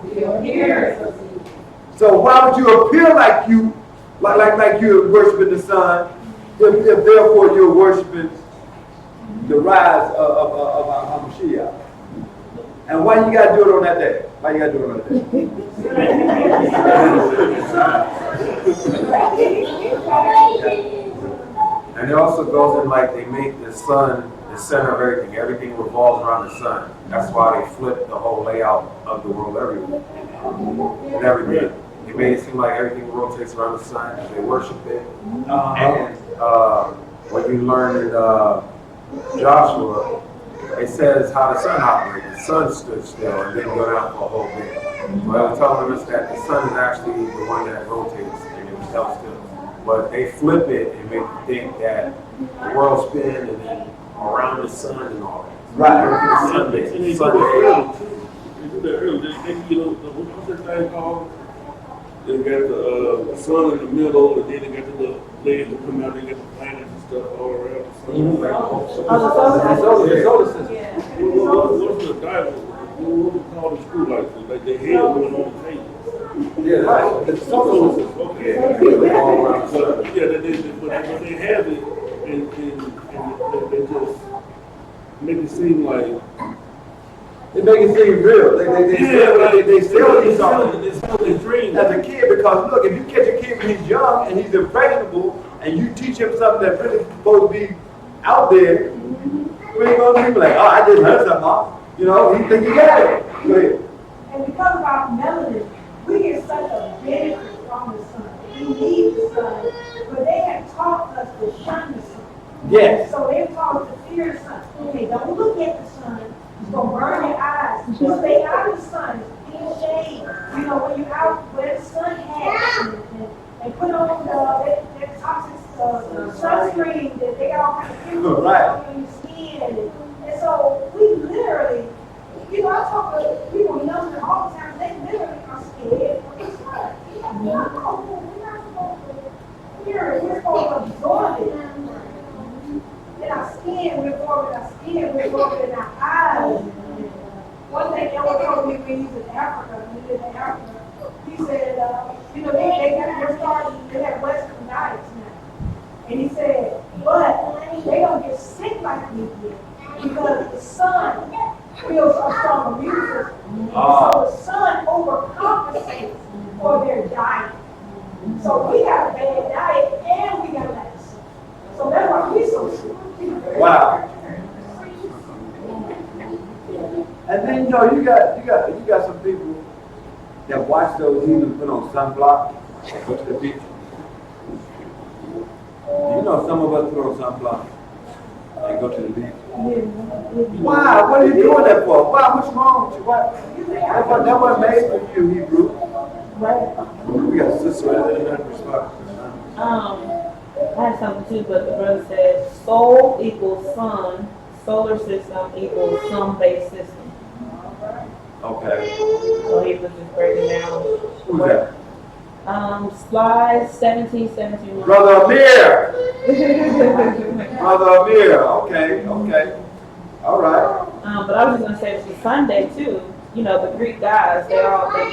So why would you appear like you're worshiping the sun if therefore you're worshiping the rise of Mashiach? And why you gotta do it on that day? Why you gotta do it on that day? And it also goes in like they make the sun the center of everything. Everything revolves around the sun. That's why they flip the whole layout of the world everywhere. And everything. They made it seem like everything rotates around the sun and they worship it. And when you learn in Joshua, it says how the sun operates. The sun stood still and didn't go down for a whole day. Well, it's telling us that the sun is actually the one that rotates and it was held still. But they flip it and make you think that the world spins and then around the sun and all that. Right. Sunday. And they do that early. They get what's that thing called? They got the sun in the middle, and then they got the little legs that come out. They got the planets and stuff all around the sun. The solar system. What's the diamond? What we call the screw like they head going on the table. Yeah, right. The solar system. Okay. But they have it, and they just make it seem like They make it seem real. They sell you something it's a dream. as a kid, because look, if you catch a kid when he's young and he's impressionable and you teach him something that's really supposed to be out there, we ain't gonna be like, oh, I just heard something, Mom. You know, he think he got it. Go ahead. And because of our melanin, we get such a benefit from the sun. We need the sun, but they have taught us to shun the sun. Yes. So they've taught us to fear the sun. Okay, don't look at the sun. It's going to burn your eyes. Just stay out of the sun. Be in shade. You know, when you're out where the sun has, and put on that toxic sunscreen that they all kind of chemicals on your skin. And so we literally, you know, I talk to people young all the time, they literally are scared of the sun. We're not supposed to hear it. We're supposed to absorb it. In our skin, we're absorbing our skin, we're absorbing in our eyes. One thing Elder told me when he was in Africa, he said, you know, they're starting to have Western diets now. And he said, but they don't get sick like we did because the sun builds a strong immune system. So the sun overcompensates for their diet. So we got a bad diet and we got lack of sun. So that's why we're so sick. Wow. And then, you know, you got some people that watch those heathens put on sunblock and go to the beach. You know, some of us put on sunblock and go to the beach. Why? What are you doing that for? Why? What's wrong with you? What? That wasn't made for you, Hebrew. We got a sister right there in response. I had something too, but the brother said soul equals sun, solar system equals sun-based system. Okay. So he was just breaking down. Who's that? Slide 1771. Brother Amir. Brother Amir. Okay. All right. But I was just gonna say for Sunday too. You know, the Greek gods, they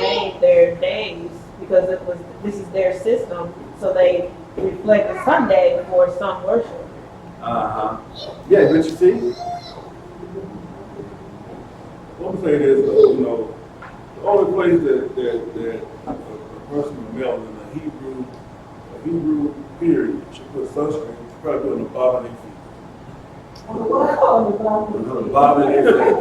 named their days because this is their system, so they reflect the Sunday for sun worship. Yeah, but you see. Let me say this, you know, the only place that a person of melanin in a Hebrew period should put sunscreen is probably on the bottom of their feet. On the bottom of their feet.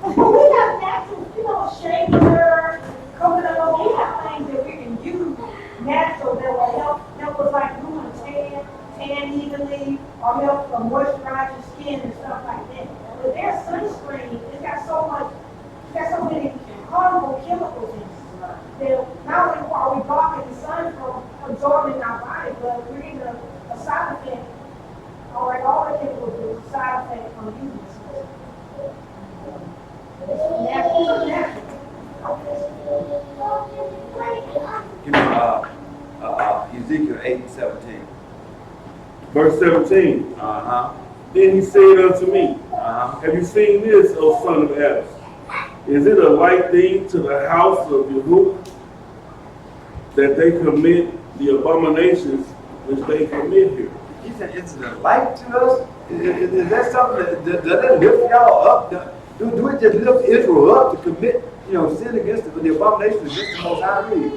But we have natural, you know, shaver, coconut oil. We have things that we can use natural that will help us like we want to tan evenly, or help moisturize your skin and stuff like that. But their sunscreen, it's got so many harmful chemicals in it. That not only are we blocking the sun from absorbing our body, but we're getting a side effect. All the chemicals do a side effect from using the sun. Give me Ezekiel 8:17. Verse 17. Then he said unto me, have you seen this, O son of Adam? Is it a light thing to the house of Yahuwah that they commit the abominations which they commit here? He said, is it a light to us? Is that something that does it lift y'all up? Do it just lift Israel up to commit, you know, sin against the abomination against the Most High? Read.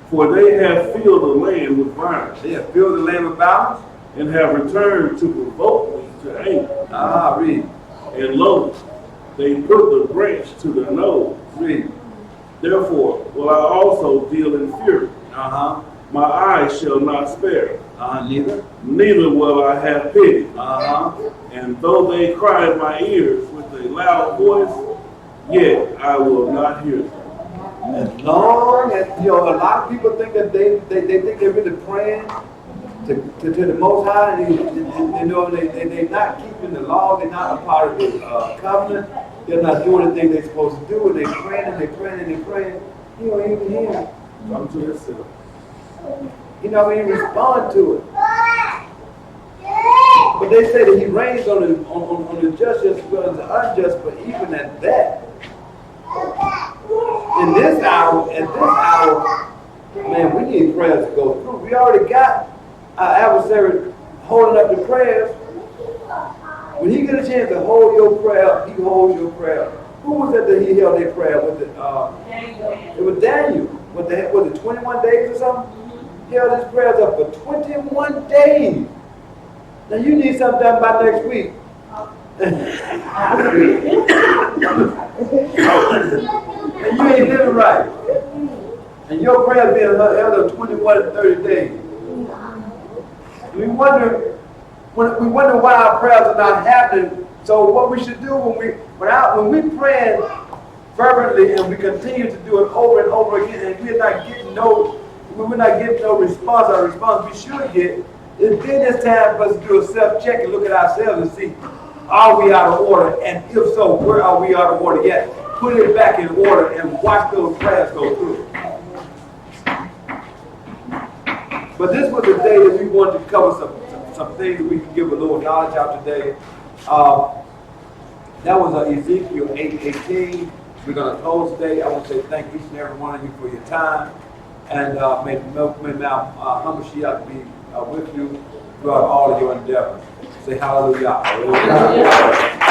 For they have filled the land with violence. They have filled the land with violence and have returned to provoke me to anger. Read. And lo, they put the branch to their nose. Read. Therefore will I also deal in fury. My eyes shall not spare. Neither will I have pity. And though they cry in my ears with a loud voice, yet I will not hear them. As long as, you know, a lot of people think that they think they're really praying to the Most High, and you know, they're not keeping the law, they're not a part of the covenant, they're not doing the thing they're supposed to do, and they're praying and they're praying and they're praying. You don't even hear him. Come to yourself. You don't even respond to it. But they say that he reigns on the just as well as the unjust, but even at that, in this hour, man, we need prayers to go through. We already got our adversary holding up the prayers. When he get a chance to hold your prayer, he holds your prayer. Who was it that he held their prayer with? It was Daniel. Was it 21 days or something? He held his prayers up for 21 days. Now you need something done by next week. And you ain't living right. And your prayers being held up 21 to 30 days. We wonder why our prayers are not happening. So what we should do when we pray fervently and we continue to do it over and over again, and we're not getting no response, our response we should get, then it's time for us to do a self-check and look at ourselves and see, are we out of order? And if so, where are we out of order yet? Put it back in order and watch those prayers go through. But this was a day that we wanted to cover some things that we can give a little knowledge out today. That was Ezekiel 8:18. We're going to close today. I want to say thank each and every one of you for your time. And may humble Shiach be with you throughout all of your endeavors. Say hallelujah. Hallelujah.